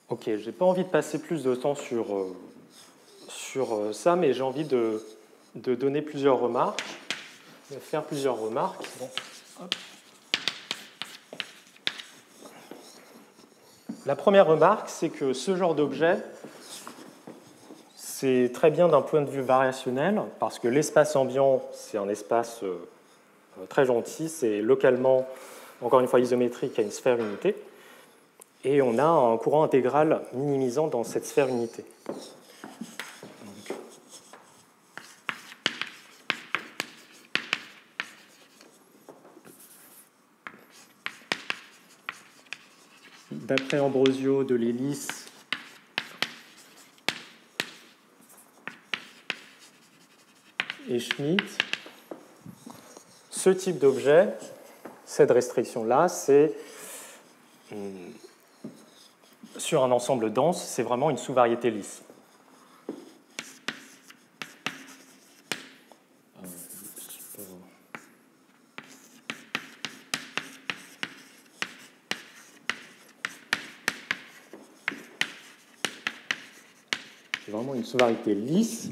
Ok, je n'ai pas envie de passer plus de temps sur ça, mais j'ai envie de donner plusieurs remarques, de faire plusieurs remarques. Bon. La première remarque, c'est que ce genre d'objet c'est très bien d'un point de vue variationnel, parce que l'espace ambiant, c'est un espace très gentil, c'est localement, encore une fois, isométrique à une sphère unité, et on a un courant intégral minimisant dans cette sphère unité. D'après Ambrosio, de l'hélice et Schmidt, ce type d'objet, cette restriction-là, c'est sur un ensemble dense, c'est vraiment une sous-variété lisse. C'est vraiment une sous-variété lisse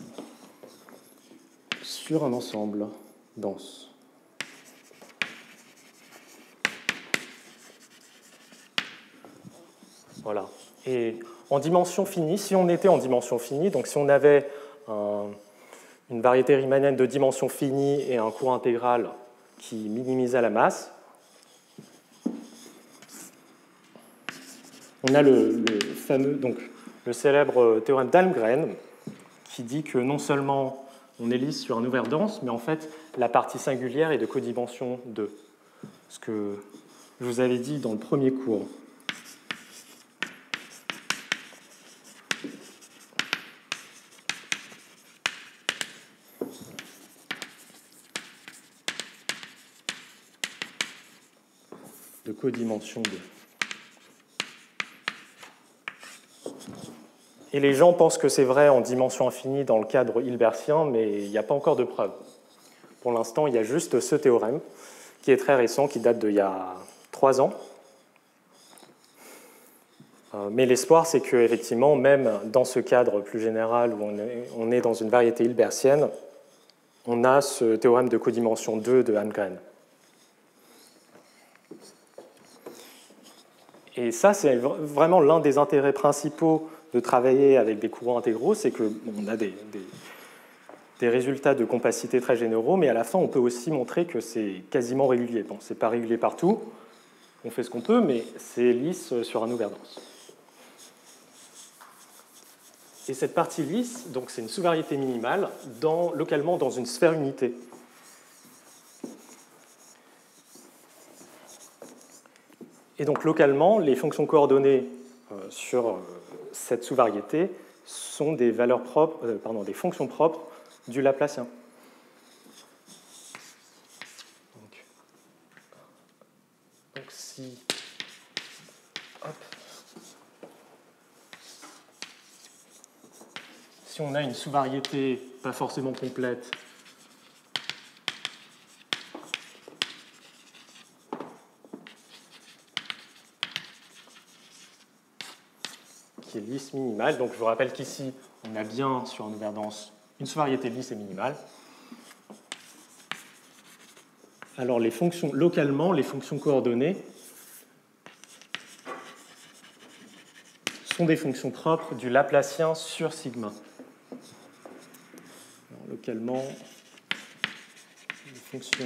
sur un ensemble dense. Voilà. Et en dimension finie, si on était en dimension finie, donc si on avait une variété riemannienne de dimension finie et un courant intégral qui minimisait la masse, on a le fameux, donc le célèbre théorème d'Almgren qui dit que non seulement on est lisse sur un ouvert dense, mais en fait la partie singulière est de codimension 2. Ce que je vous avais dit dans le premier cours. De codimension 2. Et les gens pensent que c'est vrai en dimension infinie dans le cadre hilbertien, mais il n'y a pas encore de preuve. Pour l'instant, il y a juste ce théorème, qui est très récent, qui date d'il y a 3 ans. Mais l'espoir, c'est qu'effectivement, même dans ce cadre plus général où on est dans une variété hilbertienne, on a ce théorème de codimension 2 de Almgren. Et ça, c'est vraiment l'un des intérêts principaux de travailler avec des courants intégraux, c'est qu'on a des résultats de compacité très généraux, mais à la fin, on peut aussi montrer que c'est quasiment régulier. Bon, ce n'est pas régulier partout, on fait ce qu'on peut, mais c'est lisse sur un ouvert dense. Et cette partie lisse, donc c'est une sous-variété minimale localement dans une sphère unité. Et donc localement, les fonctions coordonnées sur cette sous-variété sont des valeurs propres, des fonctions propres du Laplacien. Donc si on a une sous-variété pas forcément complète qui est lisse minimale, donc je vous rappelle qu'ici on a bien sur un ouvert dense une sous-variété lisse et minimale. Alors localement, les fonctions coordonnées sont des fonctions propres du Laplacien sur sigma. Alors, localement, les fonctions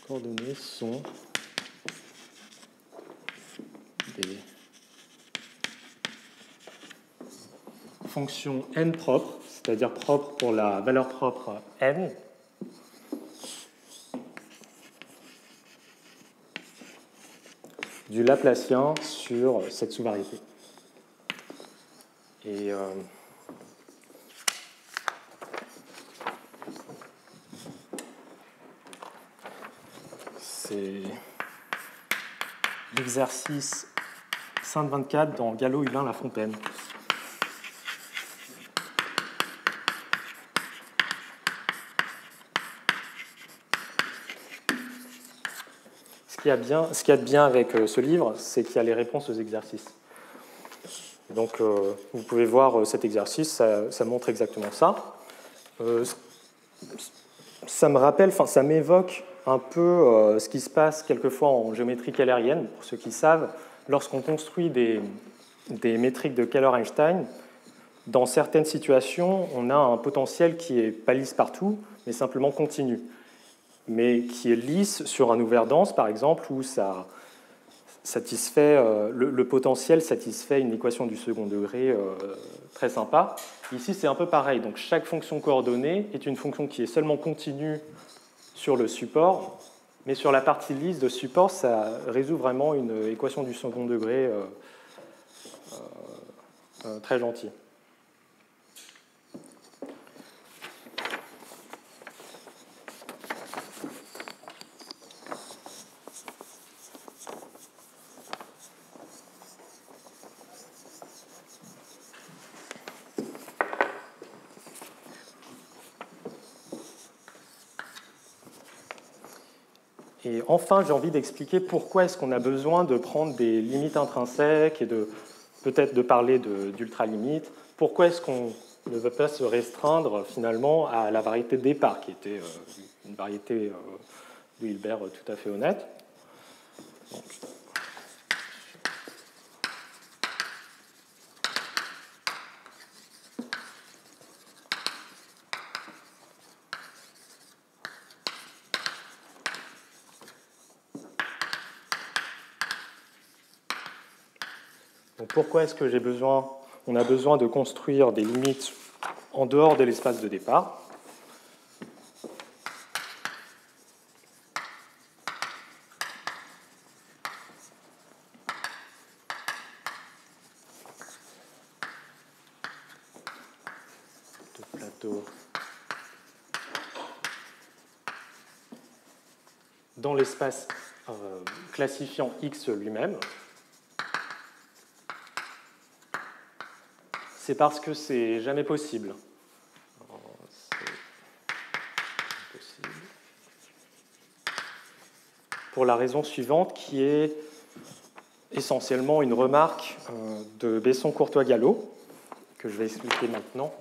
coordonnées sont des fonctions n propres, c'est-à-dire propres pour la valeur propre n, du Laplacien sur cette sous-variété. Et c'est l'exercice 524 dans Gallo, Hulin, La Fontaine. Ce qu'il y a de bien avec ce livre, c'est qu'il y a les réponses aux exercices. Donc, vous pouvez voir cet exercice, ça montre exactement ça. Ça me rappelle, ça m'évoque un peu ce qui se passe quelquefois en géométrie kählérienne, pour ceux qui savent, lorsqu'on construit des des métriques de Kähler-Einstein, dans certaines situations, on a un potentiel qui n'est pas lisse partout, mais simplement continu, mais qui est lisse sur un ouvert dense, par exemple, où ça satisfait, le potentiel satisfait une équation du second degré très sympa. Ici, c'est un peu pareil. Donc, chaque fonction coordonnée est une fonction qui est seulement continue sur le support, mais sur la partie lisse de support, ça résout vraiment une équation du second degré très gentille. Et enfin, j'ai envie d'expliquer pourquoi est-ce qu'on a besoin de prendre des limites intrinsèques et peut-être de parler d'ultralimites. Pourquoi est-ce qu'on ne veut pas se restreindre finalement à la variété de départ, qui était une variété de Hilbert tout à fait honnête. Donc pourquoi est-ce que on a besoin de construire des limites en dehors de l'espace de départ? De plateau dans l'espace classifiant X lui-même. C'est parce que c'est jamais possible. Pour la raison suivante, qui est essentiellement une remarque de Besson-Courtois-Gallo, que je vais expliquer maintenant.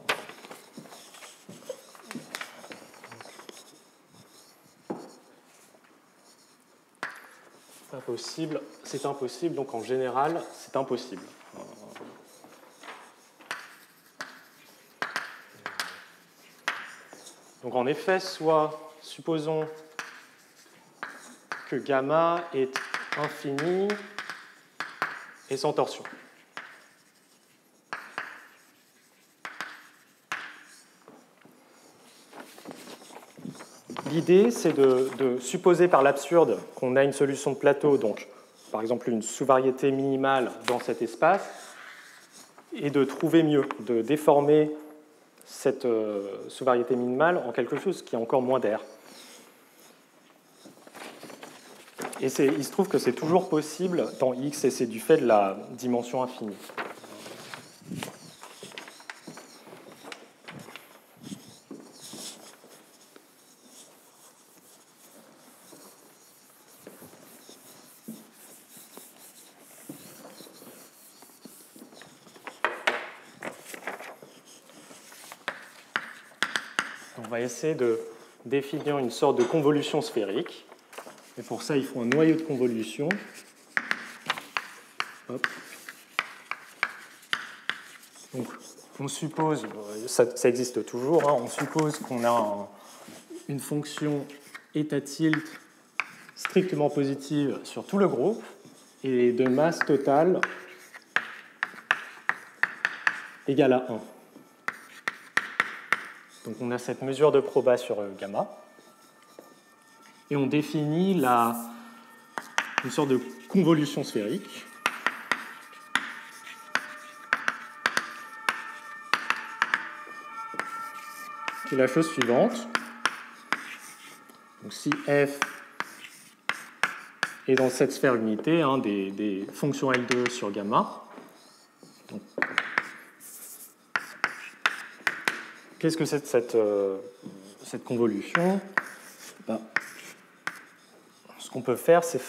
Impossible, c'est impossible, donc en général, c'est impossible. Donc en effet, soit supposons que gamma est infini et sans torsion. L'idée, c'est de supposer par l'absurde qu'on a une solution de plateau, donc par exemple une sous-variété minimale dans cet espace, et de trouver mieux, de déformer cette sous-variété minimale en quelque chose qui a encore moins d'air. Et il se trouve que c'est toujours possible dans X, et c'est du fait de la dimension infinie. On va essayer de définir une sorte de convolution sphérique. Et pour ça, il faut un noyau de convolution. Hop. Donc, on suppose, ça existe toujours, hein, on suppose qu'on a une fonction état tilt strictement positive sur tout le groupe et de masse totale égale à 1. Donc on a cette mesure de proba sur gamma. Et on définit une sorte de convolution sphérique. Qui est la chose suivante. Donc si f est dans cette sphère unité, hein, des fonctions L2 sur gamma. Donc, qu'est-ce que c'est cette convolution? Ce qu'on peut faire, c'est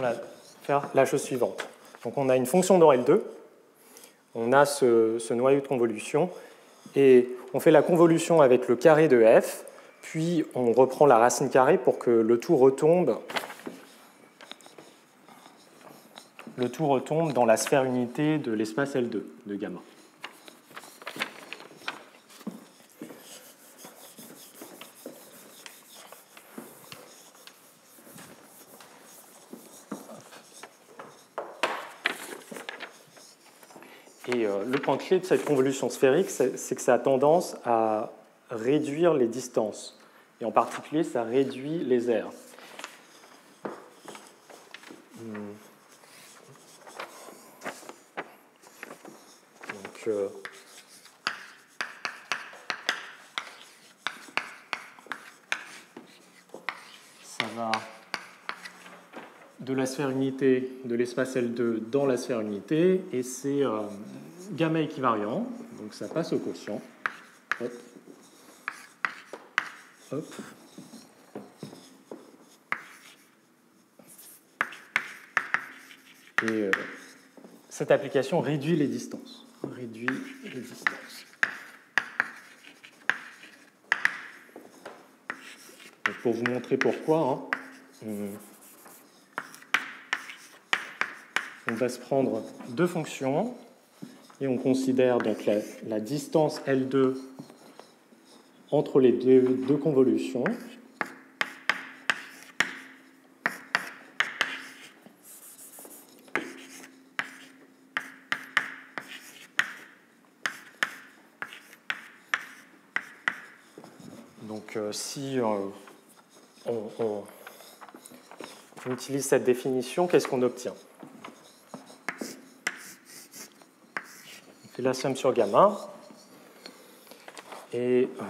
on va faire la chose suivante. Donc on a une fonction dans L2, on a ce noyau de convolution, et on fait la convolution avec le carré de f, puis on reprend la racine carrée pour que le tout retombe dans la sphère unité de l'espace L2 de gamma. Et le point clé de cette convolution sphérique, c'est que ça a tendance à réduire les distances. Et en particulier, ça réduit les aires. Donc, ça va de la sphère unité de l'espace L2 dans la sphère unité, et c'est gamma équivariant, donc ça passe au quotient. Hop. Hop. Et cette application réduit les distances. Réduit les distances. Donc pour vous montrer pourquoi, on va se prendre deux fonctions et on considère donc la distance L2 entre les deux convolutions. Donc si on utilise cette définition, qu'est-ce qu'on obtient? On fait la somme sur gamma et hop.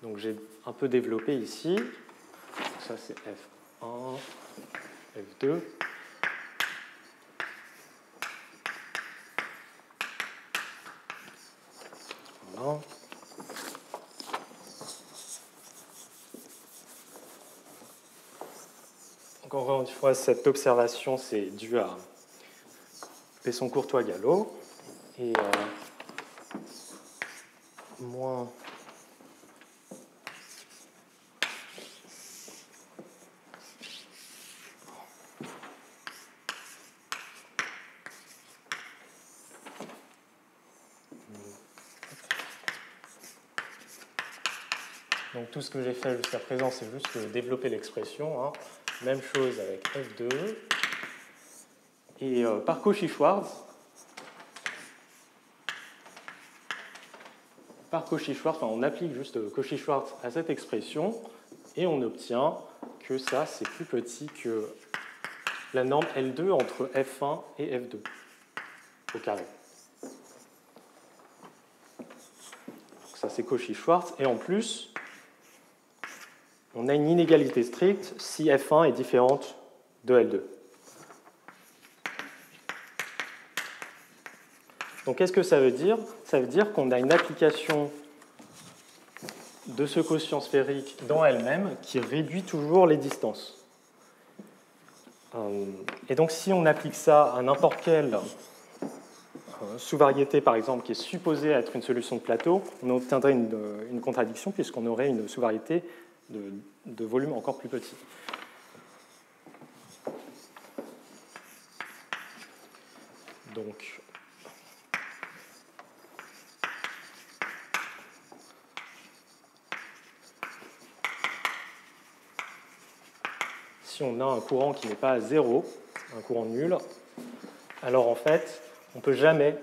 Donc j'ai un peu développé ici. Ça c'est F1, F2. Voilà. Donc encore une fois, cette observation c'est dû à Besson-Courtois-Gallo. Et moins donc tout ce que j'ai fait jusqu'à présent, c'est juste développer l'expression. Même chose avec F2. Et par Cauchy-Schwarz, on applique juste Cauchy-Schwarz à cette expression et on obtient que ça, c'est plus petit que la norme L2 entre F1 et F2 au carré. Donc ça, c'est Cauchy-Schwarz. Et en plus, on a une inégalité stricte si F1 est différente de L2. Donc qu'est-ce que ça veut dire? Ça veut dire qu'on a une application de ce quotient sphérique dans elle-même qui réduit toujours les distances. Et donc si on applique ça à n'importe quelle sous-variété, par exemple, qui est supposée être une solution de plateau, on obtiendrait une contradiction puisqu'on aurait une sous-variété de volume encore plus petit. Donc, si on a un courant qui n'est pas à zéro, un courant nul, alors en fait, on ne peut jamais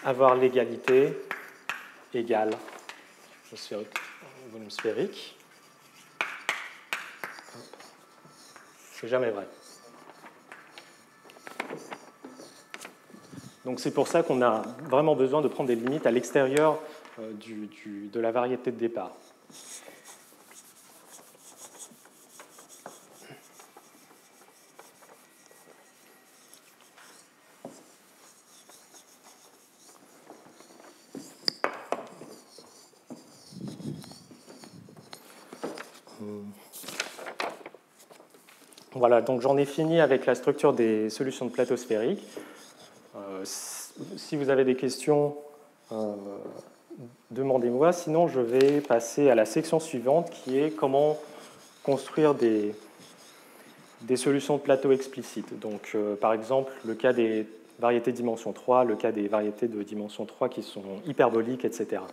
avoir l'égalité égale au volume sphérique. C'est jamais vrai. Donc c'est pour ça qu'on a vraiment besoin de prendre des limites à l'extérieur de la variété de départ. Voilà, donc j'en ai fini avec la structure des solutions de plateau sphériques. Si vous avez des questions, demandez-moi. Sinon, je vais passer à la section suivante qui est comment construire des solutions de plateau explicites. Donc, par exemple, le cas des variétés de dimension 3, le cas des variétés de dimension 3 qui sont hyperboliques, etc.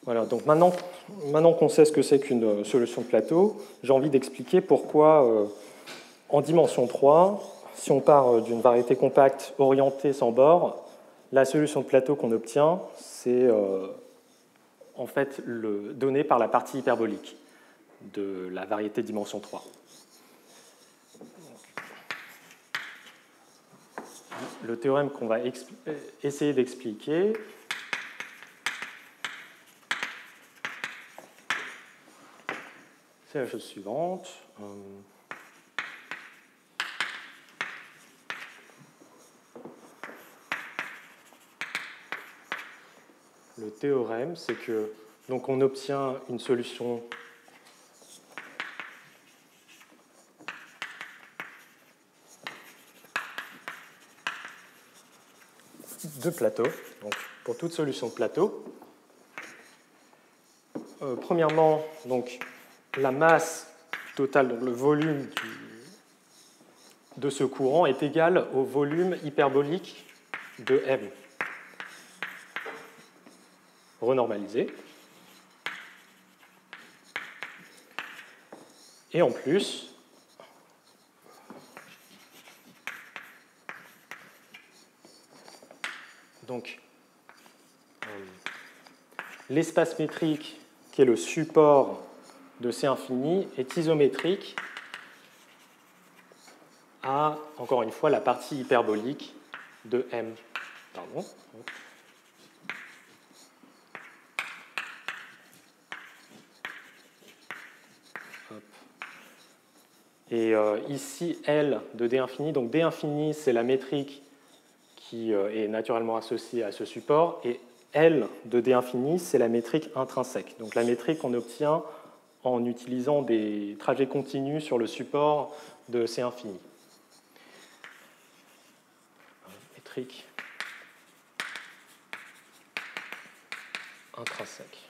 Voilà, donc maintenant qu'on sait ce que c'est qu'une solution de plateau, j'ai envie d'expliquer pourquoi, en dimension 3, si on part d'une variété compacte orientée sans bord, la solution de plateau qu'on obtient, c'est en fait donné par la partie hyperbolique de la variété dimension 3. Le théorème qu'on va essayer d'expliquer, c'est la chose suivante. Le théorème, c'est que donc on obtient une solution de plateau, donc pour toute solution de plateau. Premièrement, donc, la masse totale, donc le volume de ce courant est égal au volume hyperbolique de M, renormalisé. Et en plus, donc, l'espace métrique qui est le support de C infini est isométrique à, encore une fois, la partie hyperbolique de M. Pardon. Et ici, L de D infini. Donc D infini, c'est la métrique qui est naturellement associée à ce support. Et L de D infini, c'est la métrique intrinsèque. Donc la métrique qu'on obtient en utilisant des trajets continus sur le support de C infini. Métrique intrinsèque.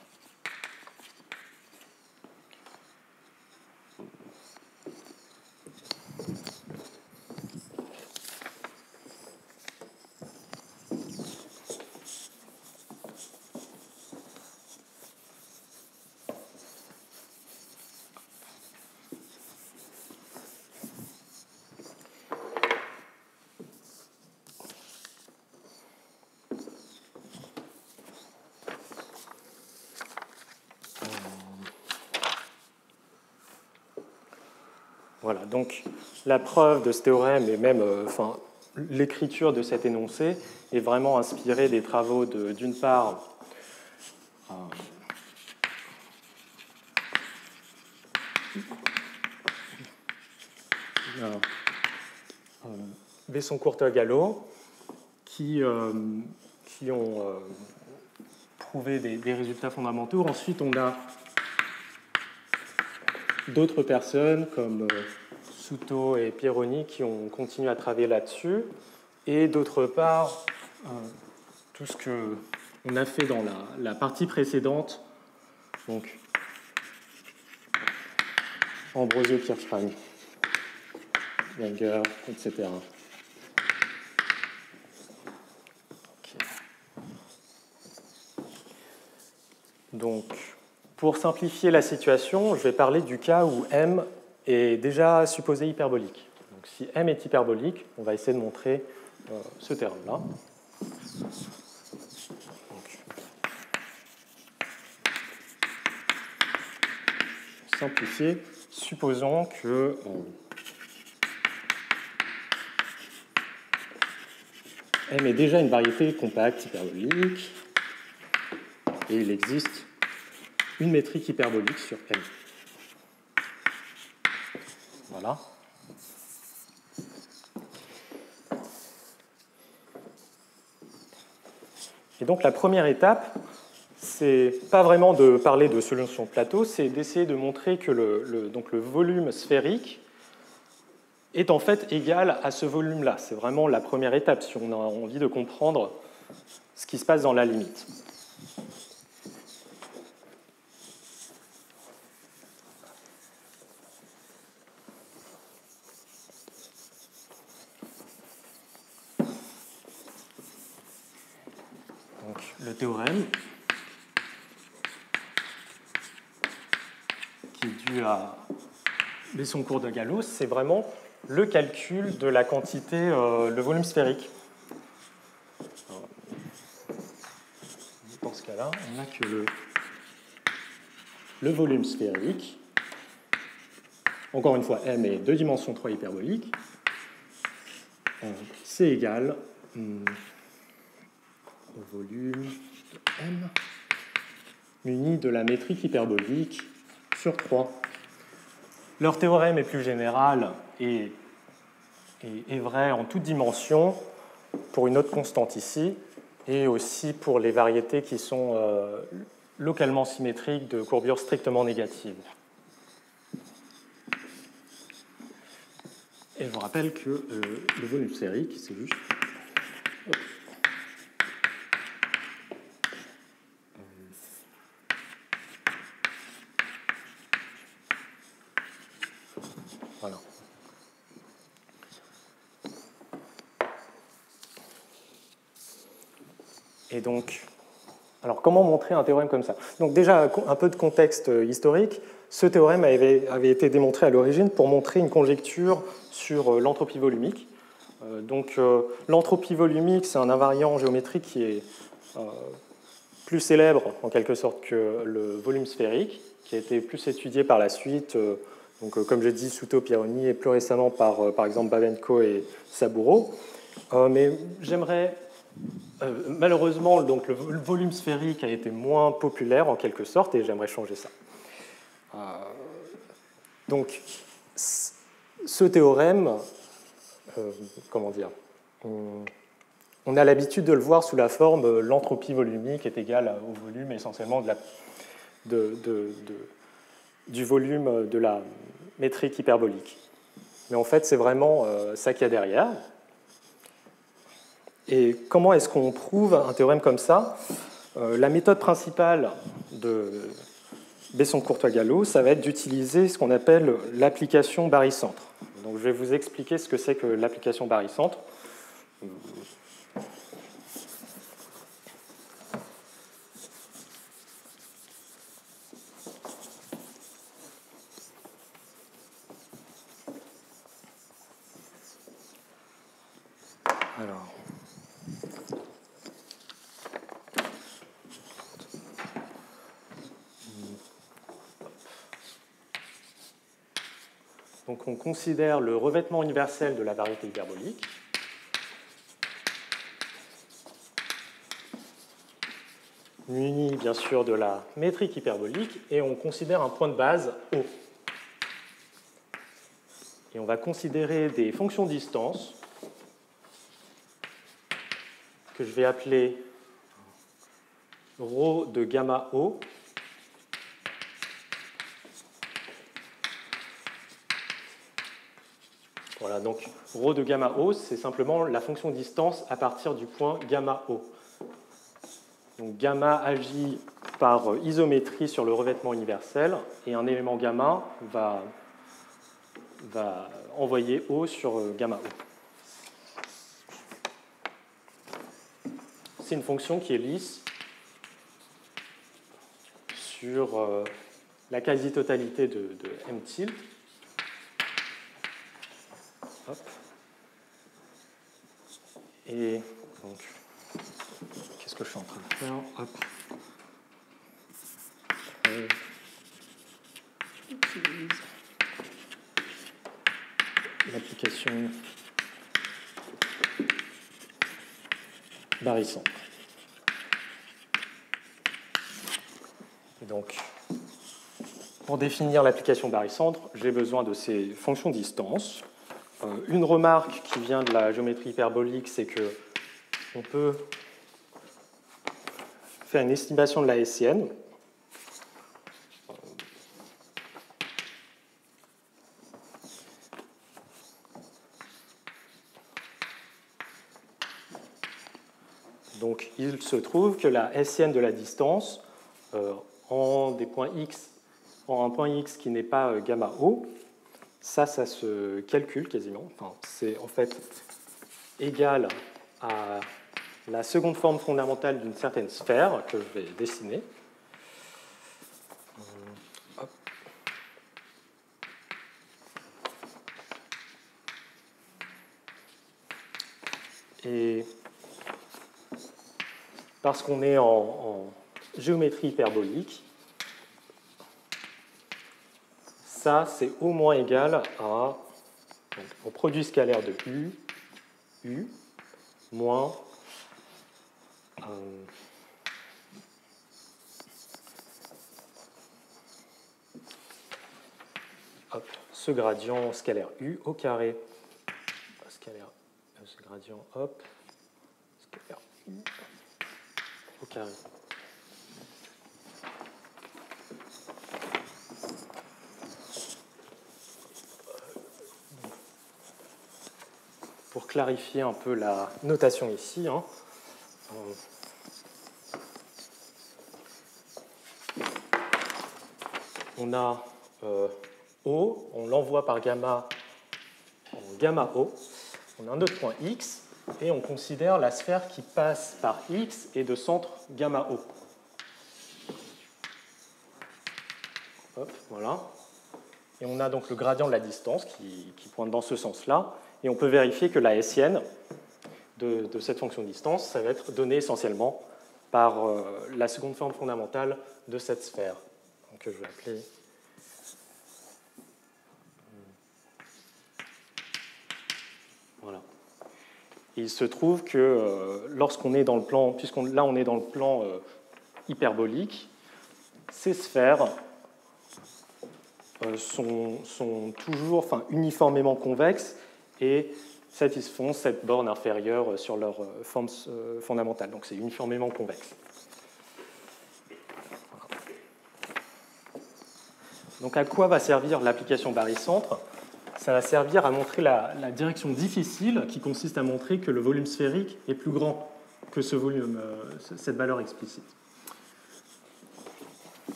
Voilà, donc la preuve de ce théorème et même l'écriture de cet énoncé est vraiment inspirée des travaux d'une part Besson-Courteau-Gallo qui ont prouvé des résultats fondamentaux. Ensuite, on a d'autres personnes comme Souto et Pieroni qui ont continué à travailler là-dessus. Et d'autre part, tout ce qu'on a fait dans la partie précédente, donc Ambrosio, Kirchmann, Wenger, etc. Okay. Donc, Pour simplifier la situation, je vais parler du cas où M est déjà supposé hyperbolique. Donc, si M est hyperbolique, on va essayer de montrer ce théorème-là. Simplifier, supposons que M est déjà une variété compacte hyperbolique et il existe une métrique hyperbolique sur M. Voilà. Et donc la première étape, c'est pas vraiment de parler de solution de plateau, c'est d'essayer de montrer que le volume sphérique est en fait égal à ce volume-là. C'est vraiment la première étape si on a envie de comprendre ce qui se passe dans la limite. Donc, le théorème qui est dû à Besson-Cours-de-Galois, c'est vraiment le calcul de la quantité, le volume sphérique. Dans ce cas-là, on n'a que le volume sphérique. Encore une fois, M est 2 dimensions 3 hyperbolique. C'est égal au volume de M muni de la métrique hyperbolique sur 3. Leur théorème est plus général et est vrai en toute dimension pour une autre constante ici et aussi pour les variétés qui sont localement symétriques de courbure strictement négative. Et je vous rappelle que le volume sphérique, c'est juste... Voilà. Et donc, alors comment montrer un théorème comme ça? Donc déjà, un peu de contexte historique. Ce théorème avait été démontré à l'origine pour montrer une conjecture sur l'entropie volumique. Donc l'entropie volumique, c'est un invariant géométrique qui est plus célèbre en quelque sorte que le volume sphérique, qui a été plus étudié par la suite, donc, comme j'ai dit, Souto, Pironi, et plus récemment par exemple Babenko et Saburo. Mais j'aimerais... malheureusement, donc, le volume sphérique a été moins populaire en quelque sorte, et j'aimerais changer ça. Donc, ce théorème, comment dire, on a l'habitude de le voir sous la forme l'entropie volumique est égale au volume essentiellement du volume de la métrique hyperbolique. Mais en fait, c'est vraiment ça qu'il y a derrière. Et comment est-ce qu'on prouve un théorème comme ça? La méthode principale de Besson-Courtois-Galois, ça va être d'utiliser ce qu'on appelle l'application barycentre. Donc, je vais vous expliquer ce que c'est que l'application barycentre. Alors, donc on considère le revêtement universel de la variété hyperbolique. Muni bien sûr de la métrique hyperbolique, et on considère un point de base O. Et on va considérer des fonctions de distance que je vais appeler ρ de gamma O. Voilà, donc ρ de gamma O, c'est simplement la fonction de distance à partir du point gamma O. Donc gamma agit par isométrie sur le revêtement universel, et un élément gamma va envoyer O sur gamma O. C'est une fonction qui est lisse sur la quasi-totalité de M tilde. Hop. Et donc, qu'est-ce que je suis en train de faire? Hop. Utilise l'application barycentre. Donc, pour définir l'application barycentre, j'ai besoin de ces fonctions distance. Une remarque qui vient de la géométrie hyperbolique, c'est qu'on peut faire une estimation de la hessienne. Donc, il se trouve que la hessienne de la distance, en des points x, en un point x qui n'est pas gamma O, ça se calcule quasiment. Enfin, c'est en fait égal à la seconde forme fondamentale d'une certaine sphère que je vais dessiner. Hop. Et parce qu'on est en géométrie hyperbolique, ça c'est au moins égal à, donc, au produit scalaire de U moins ce gradient scalaire U au carré. Scalaire, ce gradient, hop, scalaire U au carré. Pour clarifier un peu la notation ici, hein, on a O, on l'envoie par gamma en gamma O, on a un autre point X, et on considère la sphère qui passe par X et de centre gamma O. Hop, voilà. Et on a donc le gradient de la distance qui pointe dans ce sens-là, et on peut vérifier que la hessienne de cette fonction de distance, ça va être donné essentiellement par la seconde forme fondamentale de cette sphère, que je vais appeler... Voilà. Et il se trouve que lorsqu'on est dans le plan, là on est dans le plan hyperbolique, ces sphères sont toujours uniformément convexes et satisfont cette borne inférieure sur leur forme fondamentale. Donc c'est uniformément convexe. Donc à quoi va servir l'application barycentre? Ça va servir à montrer la direction difficile qui consiste à montrer que le volume sphérique est plus grand que ce volume, cette valeur explicite.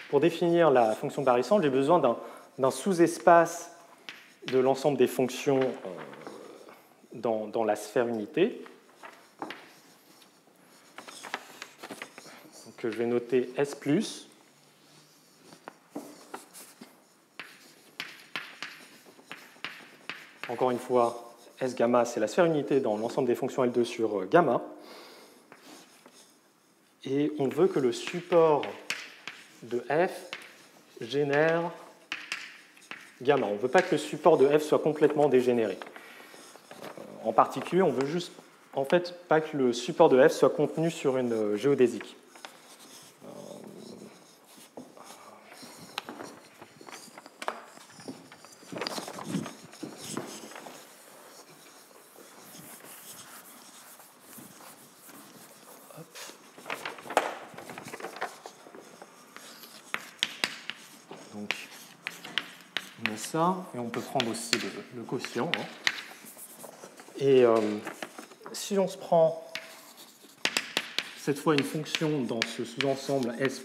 Pour définir la fonction barycentre, j'ai besoin d'un sous-espace de l'ensemble des fonctions dans la sphère unité. Que je vais noter S+. Encore une fois, S gamma, c'est la sphère unité dans l'ensemble des fonctions L2 sur gamma. Et on veut que le support de F génère gamma. On ne veut pas que le support de F soit complètement dégénéré. En particulier, on veut juste, en fait, pas que le support de F soit contenu sur une géodésique. Donc, on met ça, et on peut prendre aussi le quotient. Hein. Et si on se prend cette fois une fonction dans ce sous-ensemble S+,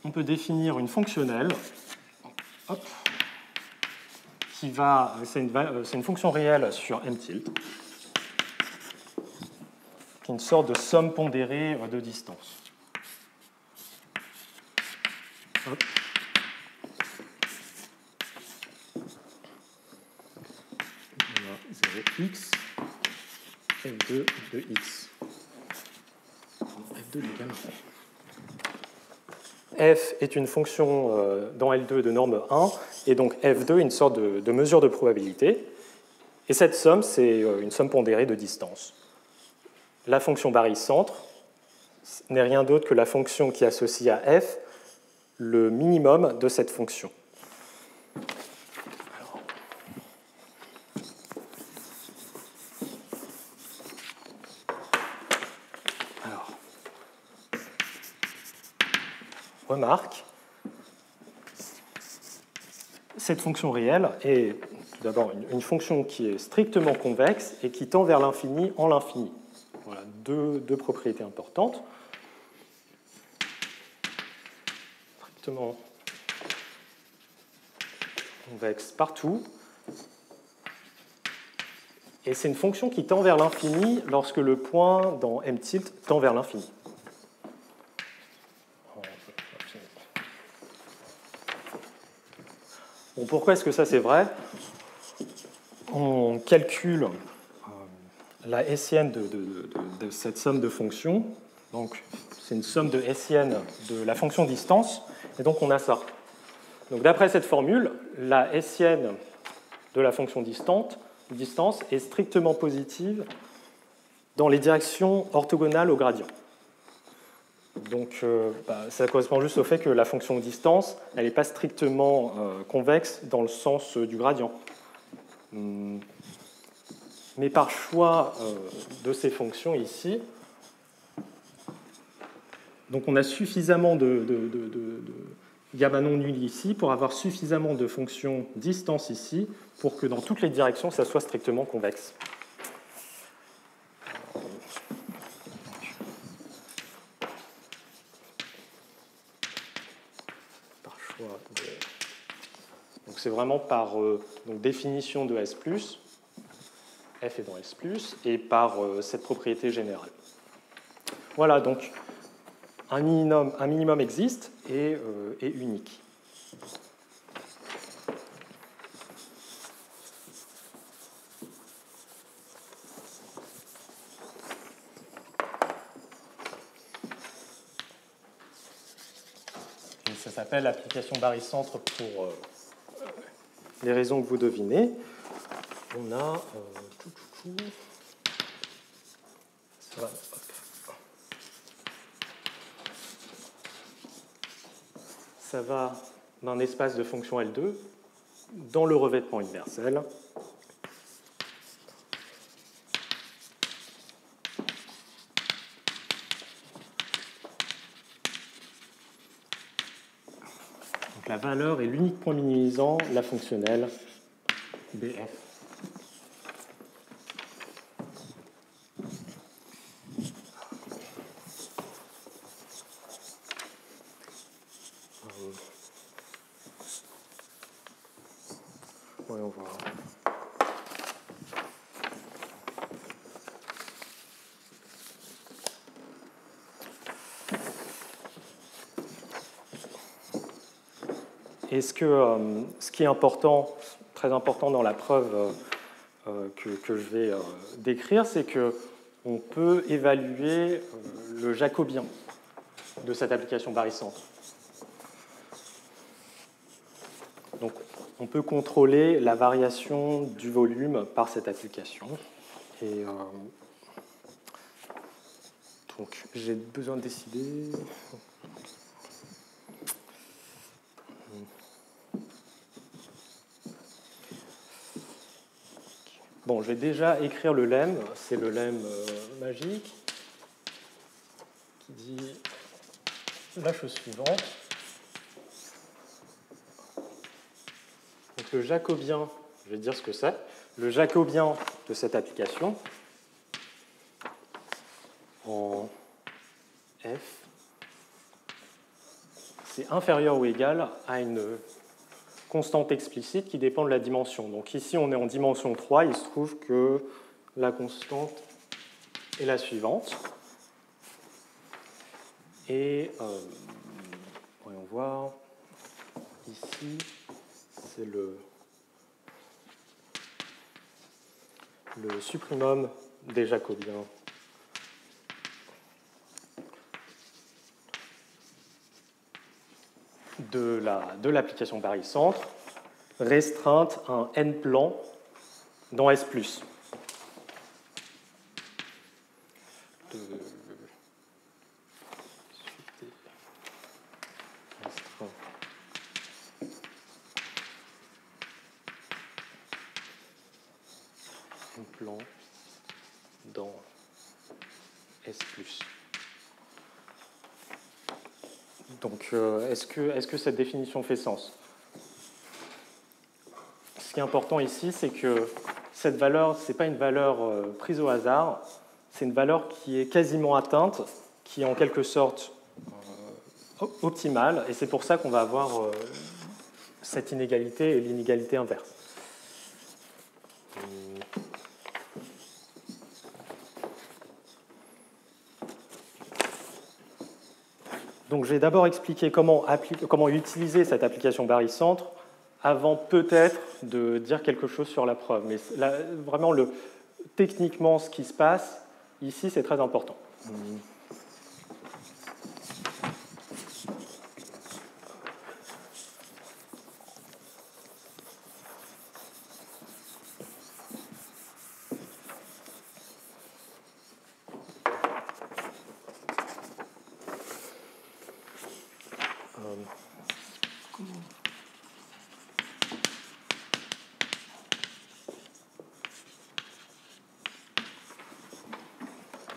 on peut définir une fonctionnelle c'est une fonction réelle sur mtilt, qui est une sorte de somme pondérée de distance. Hop. On a 0x, f2 de x. F2 de gamme. F est une fonction dans L2 de norme 1, et donc F2 est une sorte de mesure de probabilité. Et cette somme, c'est une somme pondérée de distance. La fonction barycentre n'est rien d'autre que la fonction qui associe à F le minimum de cette fonction. Alors, remarque, cette fonction réelle est tout d'abord une fonction qui est strictement convexe et qui tend vers l'infini en l'infini. Voilà, deux propriétés importantes. Strictement convexe partout. Et c'est une fonction qui tend vers l'infini lorsque le point dans mtilt tend vers l'infini. Bon, pourquoi est-ce que ça c'est vrai? On calcule la hessienne de cette somme de fonctions. Donc, c'est une somme de hessienne de la fonction distance. Et donc, on a ça. Donc, d'après cette formule, la hessienne de la fonction distance est strictement positive dans les directions orthogonales au gradient. Donc, ça correspond juste au fait que la fonction distance, elle n'est pas strictement convexe dans le sens du gradient. Mais par choix de ces fonctions ici, donc on a suffisamment de gamma non nul ici pour avoir suffisamment de fonctions distance ici pour que dans toutes les directions, ça soit strictement convexe. Par choix de... Donc c'est vraiment par donc définition de S+, F est dans S+, et par cette propriété générale. Voilà, donc un minimum existe et est unique. Et ça s'appelle l'application barycentre pour les raisons que vous devinez. On a ça va d'un espace de fonction L2 dans le revêtement universel. Donc la valeur est l'unique point minimisant la fonctionnelle BF. Voyons voir. Et ce qui est important, très important dans la preuve que je vais décrire, c'est qu'on peut évaluer le jacobien de cette application barycentre. Donc, on peut contrôler la variation du volume par cette application. Et donc, j'ai besoin de décider. Bon, je vais déjà écrire le lemme. C'est le lemme magique qui dit la chose suivante. Donc le jacobien, je vais dire ce que c'est. Le jacobien de cette application en F, c'est inférieur ou égal à une constante explicite qui dépend de la dimension. Donc ici, on est en dimension 3, il se trouve que la constante est la suivante. Et voyons voir, ici, c'est le supremum des jacobiens de l'application barycentre restreinte à un n-plan dans S+. N-plan dans S+. Donc, est-ce que cette définition fait sens? Ce qui est important ici, c'est que cette valeur, ce n'est pas une valeur prise au hasard, c'est une valeur qui est quasiment atteinte, qui est en quelque sorte optimale, et c'est pour ça qu'on va avoir cette inégalité et l'inégalité inverse. Donc, je vais d'abord expliquer comment utiliser cette application barycentre avant peut-être de dire quelque chose sur la preuve. Mais là, vraiment, techniquement, ce qui se passe ici, c'est très important.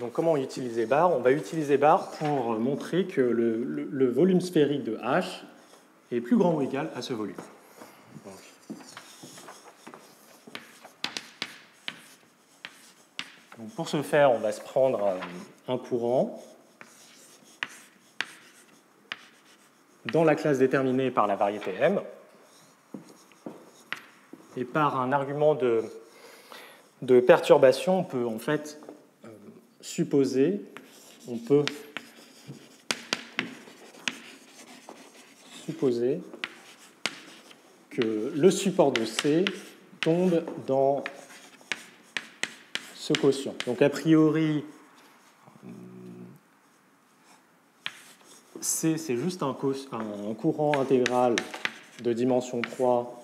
Donc, comment utiliser bar? On va utiliser bar pour montrer que le volume sphérique de H est plus grand ou égal à ce volume. Donc, pour ce faire, on va se prendre un courant dans la classe déterminée par la variété M et par un argument de perturbation, on peut en fait supposer que le support de C tombe dans ce quotient. Donc a priori, C c'est juste un courant intégral de dimension 3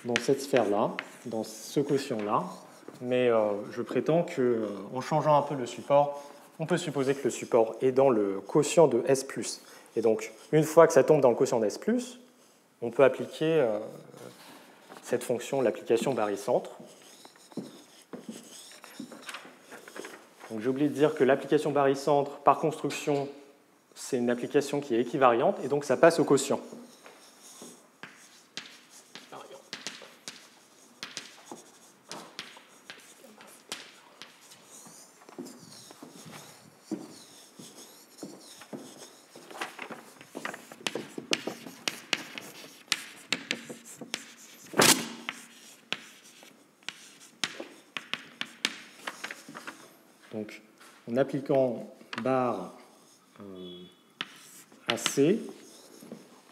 dans cette sphère-là, dans ce quotient-là. Mais je prétends qu'en changeant un peu le support, on peut supposer que le support est dans le quotient de S+. Et donc, une fois que ça tombe dans le quotient de S+, on peut appliquer cette fonction, l'application barycentre. Donc, j'ai oublié de dire que l'application barycentre, par construction, c'est une application qui est équivariante, et donc ça passe au quotient. Donc, en appliquant bar à C,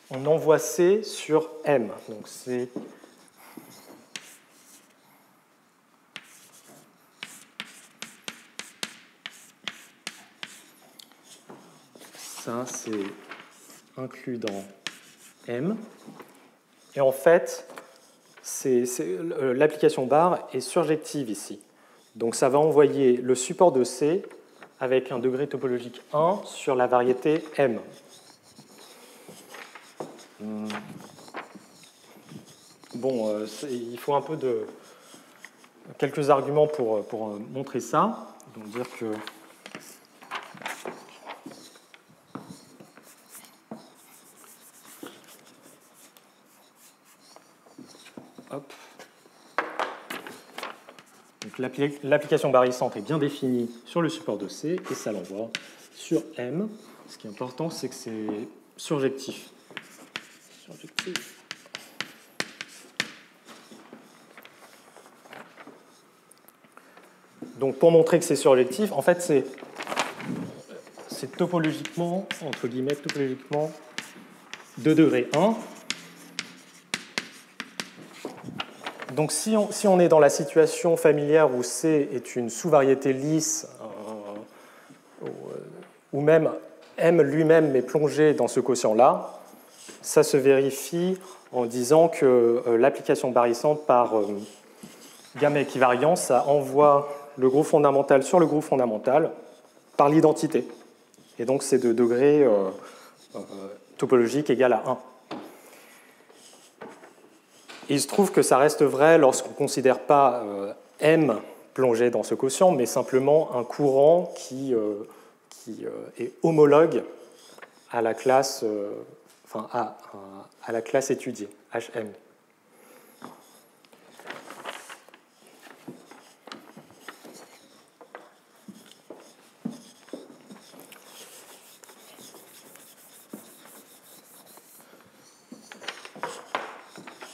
on envoie C sur M. Donc, c'est ça, c'est inclus dans M. Et en fait, l'application bar est surjective ici. Donc ça va envoyer le support de C avec un degré topologique 1 sur la variété M. Bon, il faut un peu quelques arguments pour montrer ça. Donc dire que hop. L'application barycentre est bien définie sur le support de C et ça l'envoie sur M. Ce qui est important, c'est que surjectif. Donc pour montrer que c'est surjectif, en fait c'est topologiquement, entre guillemets, topologiquement 2 degrés 1. Donc si on est dans la situation familière où C est une sous-variété lisse, ou même M lui-même est plongé dans ce quotient-là, ça se vérifie en disant que l'application barycente par gamma équivariant, ça envoie le groupe fondamental sur le groupe fondamental par l'identité. Et donc c'est de degré topologique égal à 1. Et il se trouve que ça reste vrai lorsqu'on ne considère pas M plongé dans ce quotient, mais simplement un courant qui est homologue à la classe, à la classe étudiée, HM.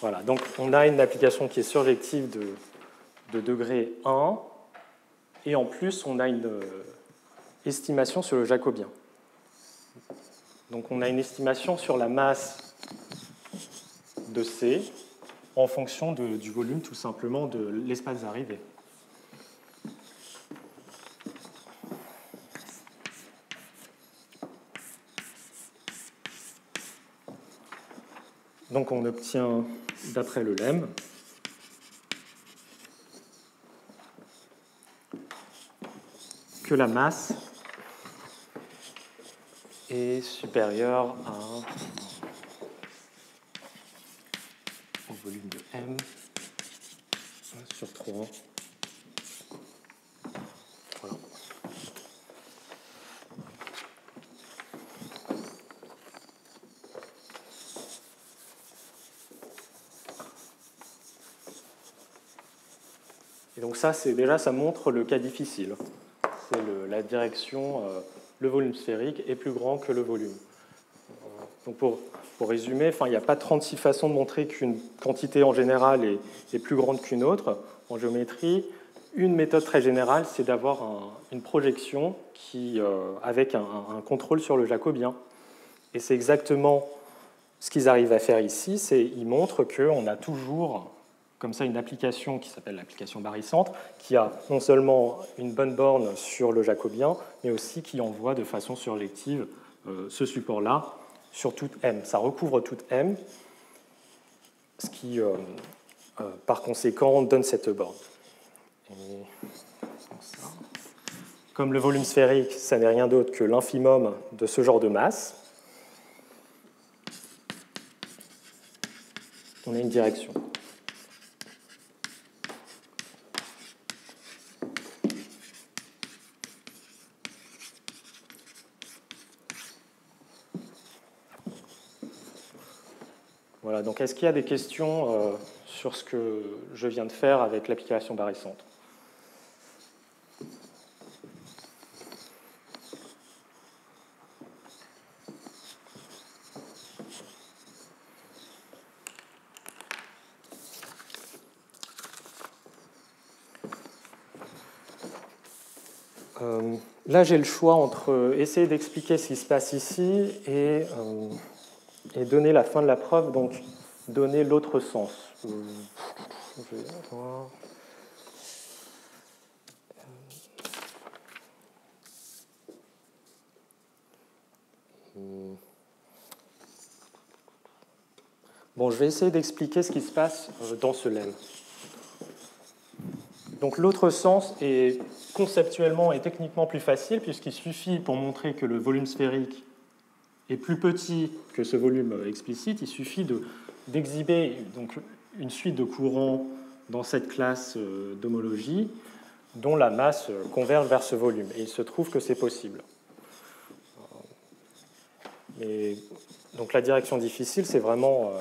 Voilà, donc on a une application qui est surjective de degré 1, et en plus on a une estimation sur le jacobien. Donc on a une estimation sur la masse de C en fonction du volume tout simplement de l'espace d'arrivée. Donc on obtient, d'après le lemme, que la masse est supérieure au volume de M sur 3. Voilà. Et donc ça montre le cas difficile. C'est la direction, le volume sphérique est plus grand que le volume. Donc pour résumer, il n'y a pas 36 façons de montrer qu'une quantité en général est plus grande qu'une autre en géométrie. Une méthode très générale, c'est d'avoir une projection avec un contrôle sur le jacobien. Et c'est exactement ce qu'ils arrivent à faire ici, ils montrent qu'on a toujours comme ça une application qui s'appelle l'application barycente, qui a non seulement une bonne borne sur le jacobien, mais aussi qui envoie de façon surjective ce support-là sur toute M. Ça recouvre toute M, ce qui, par conséquent, donne cette borne. Comme le volume sphérique, ça n'est rien d'autre que l'infimum de ce genre de masse, on a une direction. Voilà, donc est-ce qu'il y a des questions sur ce que je viens de faire avec l'application barycente ? Là, j'ai le choix entre essayer d'expliquer ce qui se passe ici et donner la fin de la preuve, donc donner l'autre sens. Je vais voir. Bon, je vais essayer d'expliquer ce qui se passe dans ce lemme. Donc l'autre sens est conceptuellement et techniquement plus facile, puisqu'il suffit, pour montrer que le volume sphérique est plus petit que ce volume explicite, il suffit d'exhiber donc une suite de courants dans cette classe d'homologie dont la masse converge vers ce volume. Et il se trouve que c'est possible. Et donc la direction difficile, c'est vraiment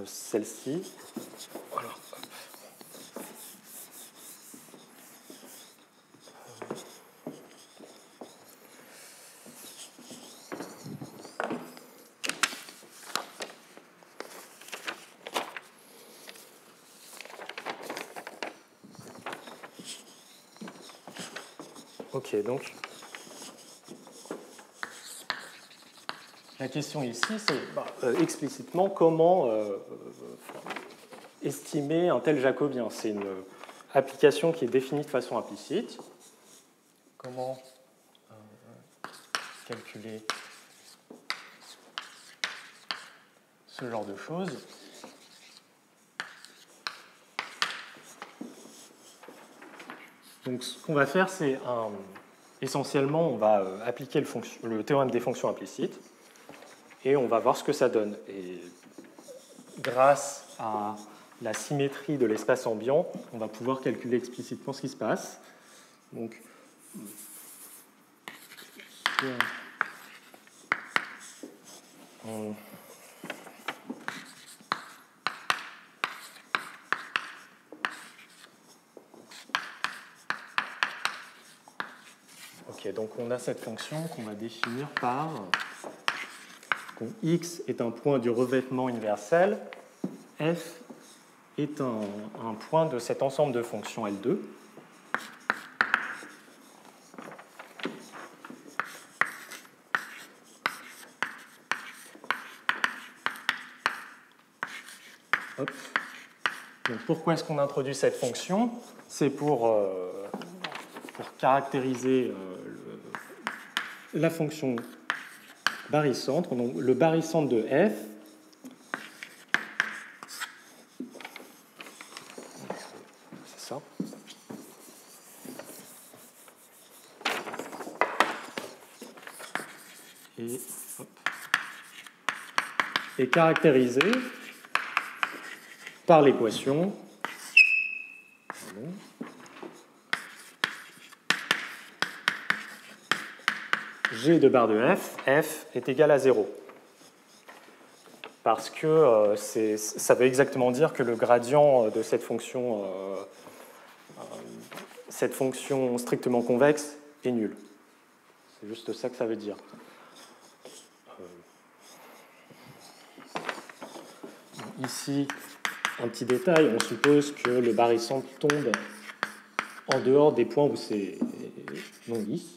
celle-ci. Voilà. Ok, donc la question ici, c'est explicitement comment estimer un tel jacobien. C'est une application qui est définie de façon implicite. Comment calculer ce genre de choses. Donc ce qu'on va faire, c'est essentiellement, on va appliquer le théorème des fonctions implicites et on va voir ce que ça donne. Et grâce à la symétrie de l'espace ambiant, on va pouvoir calculer explicitement ce qui se passe. Donc, ok, donc on a cette fonction qu'on va définir par x est un point du revêtement universel, f est un point de cet ensemble de fonctions L2. Hop. Donc pourquoi est-ce qu'on introduit cette fonction? C'est pour caractériser la fonction barycentre. Donc le barycentre de f, c'est ça, et hop, est caractérisé par l'équation G de barre de f est égal à 0. Parce que ça veut exactement dire que le gradient de cette fonction strictement convexe est nul. C'est juste ça que ça veut dire. Ici, un petit détail, on suppose que le barycentre tombe en dehors des points où c'est non lisse.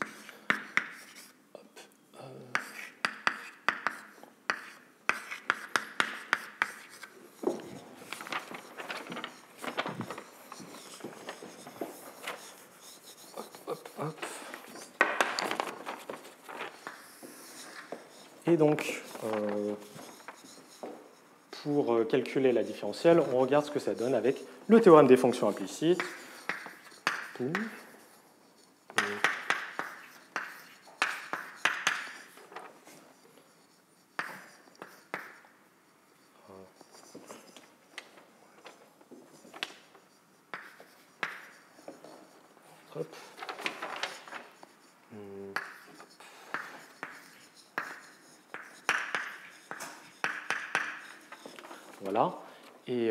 Et donc, pour calculer la différentielle, on regarde ce que ça donne avec le théorème des fonctions implicites. Hop. Voilà. Et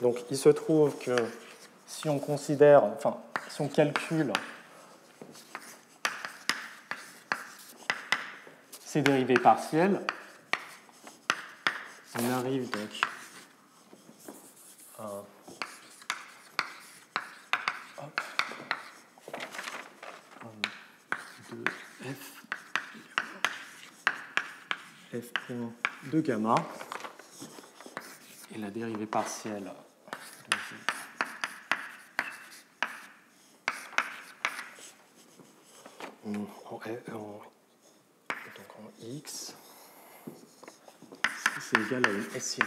donc, il se trouve que si on considère, enfin, si on calcule ces dérivées partielles, on arrive donc à de f point de gamma, et la dérivée partielle en x, c'est égal à une S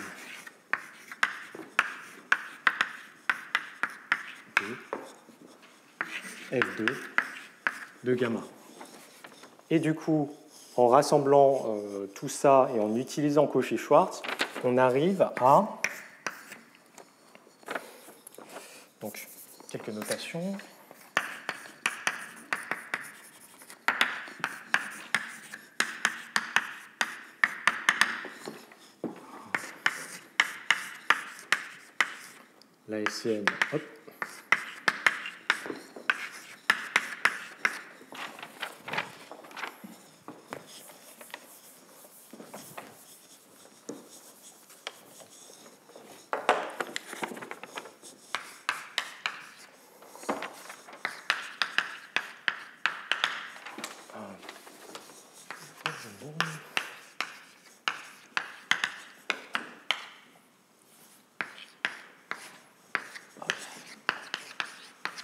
F2 de gamma. Et du coup, en rassemblant tout ça et en utilisant Cauchy-Schwarz, on arrive à donc quelques notations. La SCN, hop.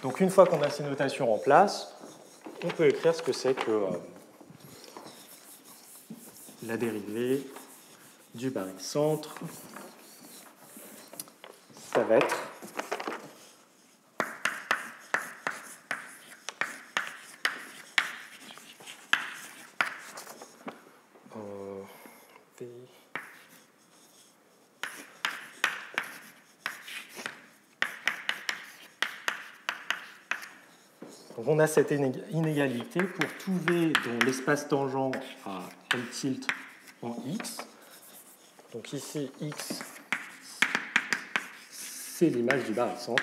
Donc une fois qu'on a ces notations en place, on peut écrire ce que c'est que la dérivée du barycentre, ça va être donc on a cette inégalité pour tout V dont l'espace tangent à L tilde en X. Donc ici, X, c'est l'image du barycentre.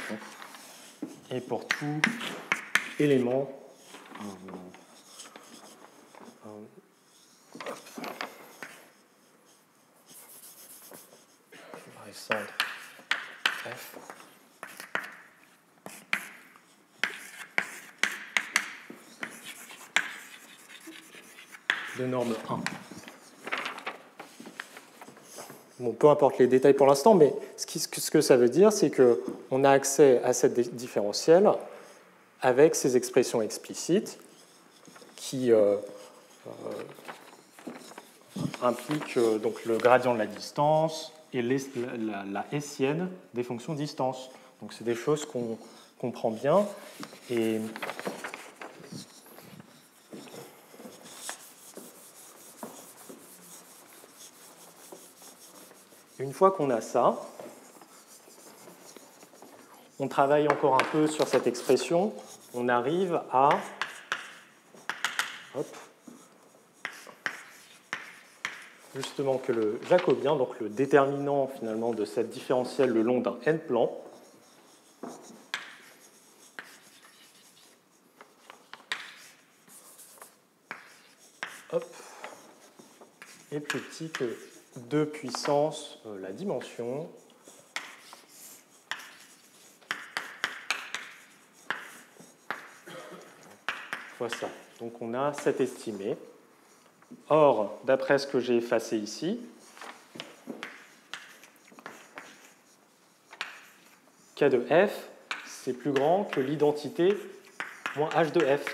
Et pour tout élément barycentre F, de norme 1. Bon, peu importe les détails pour l'instant, mais ce que ça veut dire, c'est qu'on a accès à cette différentielle avec ces expressions explicites qui impliquent donc le gradient de la distance et la hessienne des fonctions de distance. Donc c'est des choses qu'on comprend bien. Et une fois qu'on a ça, on travaille encore un peu sur cette expression, on arrive à justement que le jacobien, donc le déterminant finalement de cette différentielle le long d'un n-plan, est plus petit que 2 puissance la dimension fois ça. Donc on a cet estimé. Or, d'après ce que j'ai effacé ici, K de F, c'est plus grand que l'identité moins H de F.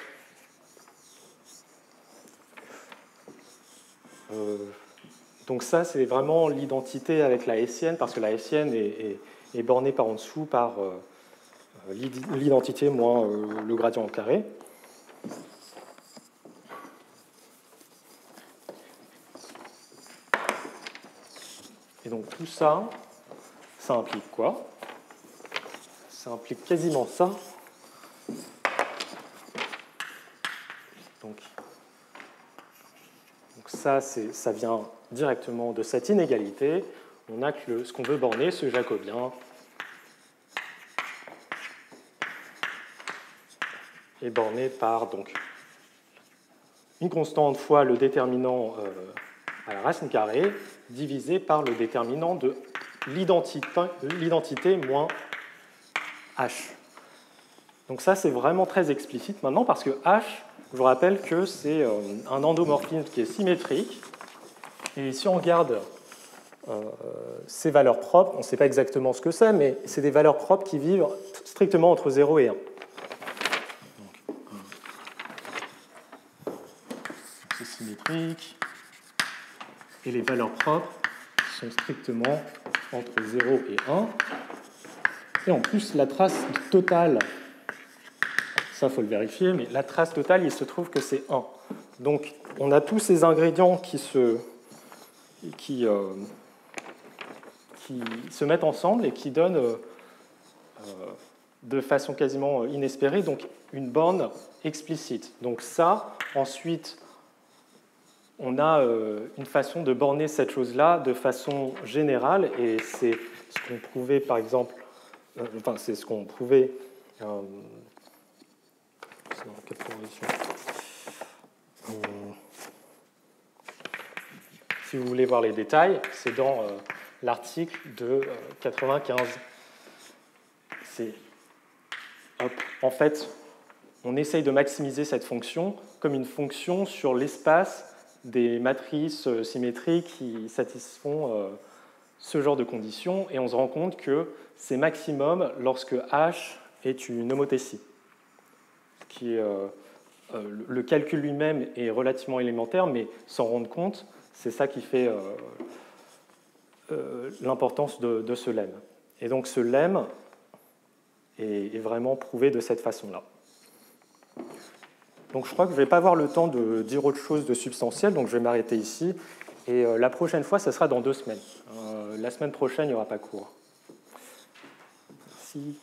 Donc ça, c'est vraiment l'identité avec la hessienne, parce que la hessienne est bornée par en dessous par l'identité moins le gradient au carré. Et donc tout ça, ça implique quoi? Ça implique quasiment ça. Donc ça, ça vient directement de cette inégalité. On a que ce qu'on veut borner, ce jacobien, est borné par donc, une constante fois le déterminant à la racine carrée, divisé par le déterminant de l'identité moins H. Donc ça, c'est vraiment très explicite maintenant, parce que H, je vous rappelle que c'est un endomorphisme qui est symétrique. Et si on regarde ces valeurs propres, on ne sait pas exactement ce que c'est, mais c'est des valeurs propres qui vivent strictement entre 0 et 1. C'est symétrique. Et les valeurs propres sont strictement entre 0 et 1. Et en plus, la trace totale, ça, il faut le vérifier, mais la trace totale, il se trouve que c'est 1. Donc, on a tous ces ingrédients qui se mettent ensemble et qui donnent de façon quasiment inespérée donc une borne explicite. Donc ça, ensuite, on a une façon de borner cette chose-là de façon générale, et c'est ce qu'on prouvait, par exemple, c'est ce qu'on prouvait si vous voulez voir les détails, c'est dans l'article de 95. En fait, on essaye de maximiser cette fonction comme une fonction sur l'espace des matrices symétriques qui satisfont ce genre de conditions, et on se rend compte que c'est maximum lorsque H est une homothétie. le calcul lui-même est relativement élémentaire, mais s'en rendre compte, c'est ça qui fait l'importance de ce lemme. Et donc ce lemme est vraiment prouvé de cette façon-là. Donc je crois que je ne vais pas avoir le temps de dire autre chose de substantiel, donc je vais m'arrêter ici. Et la prochaine fois, ça sera dans 2 semaines. La semaine prochaine, il n'y aura pas cours. Merci.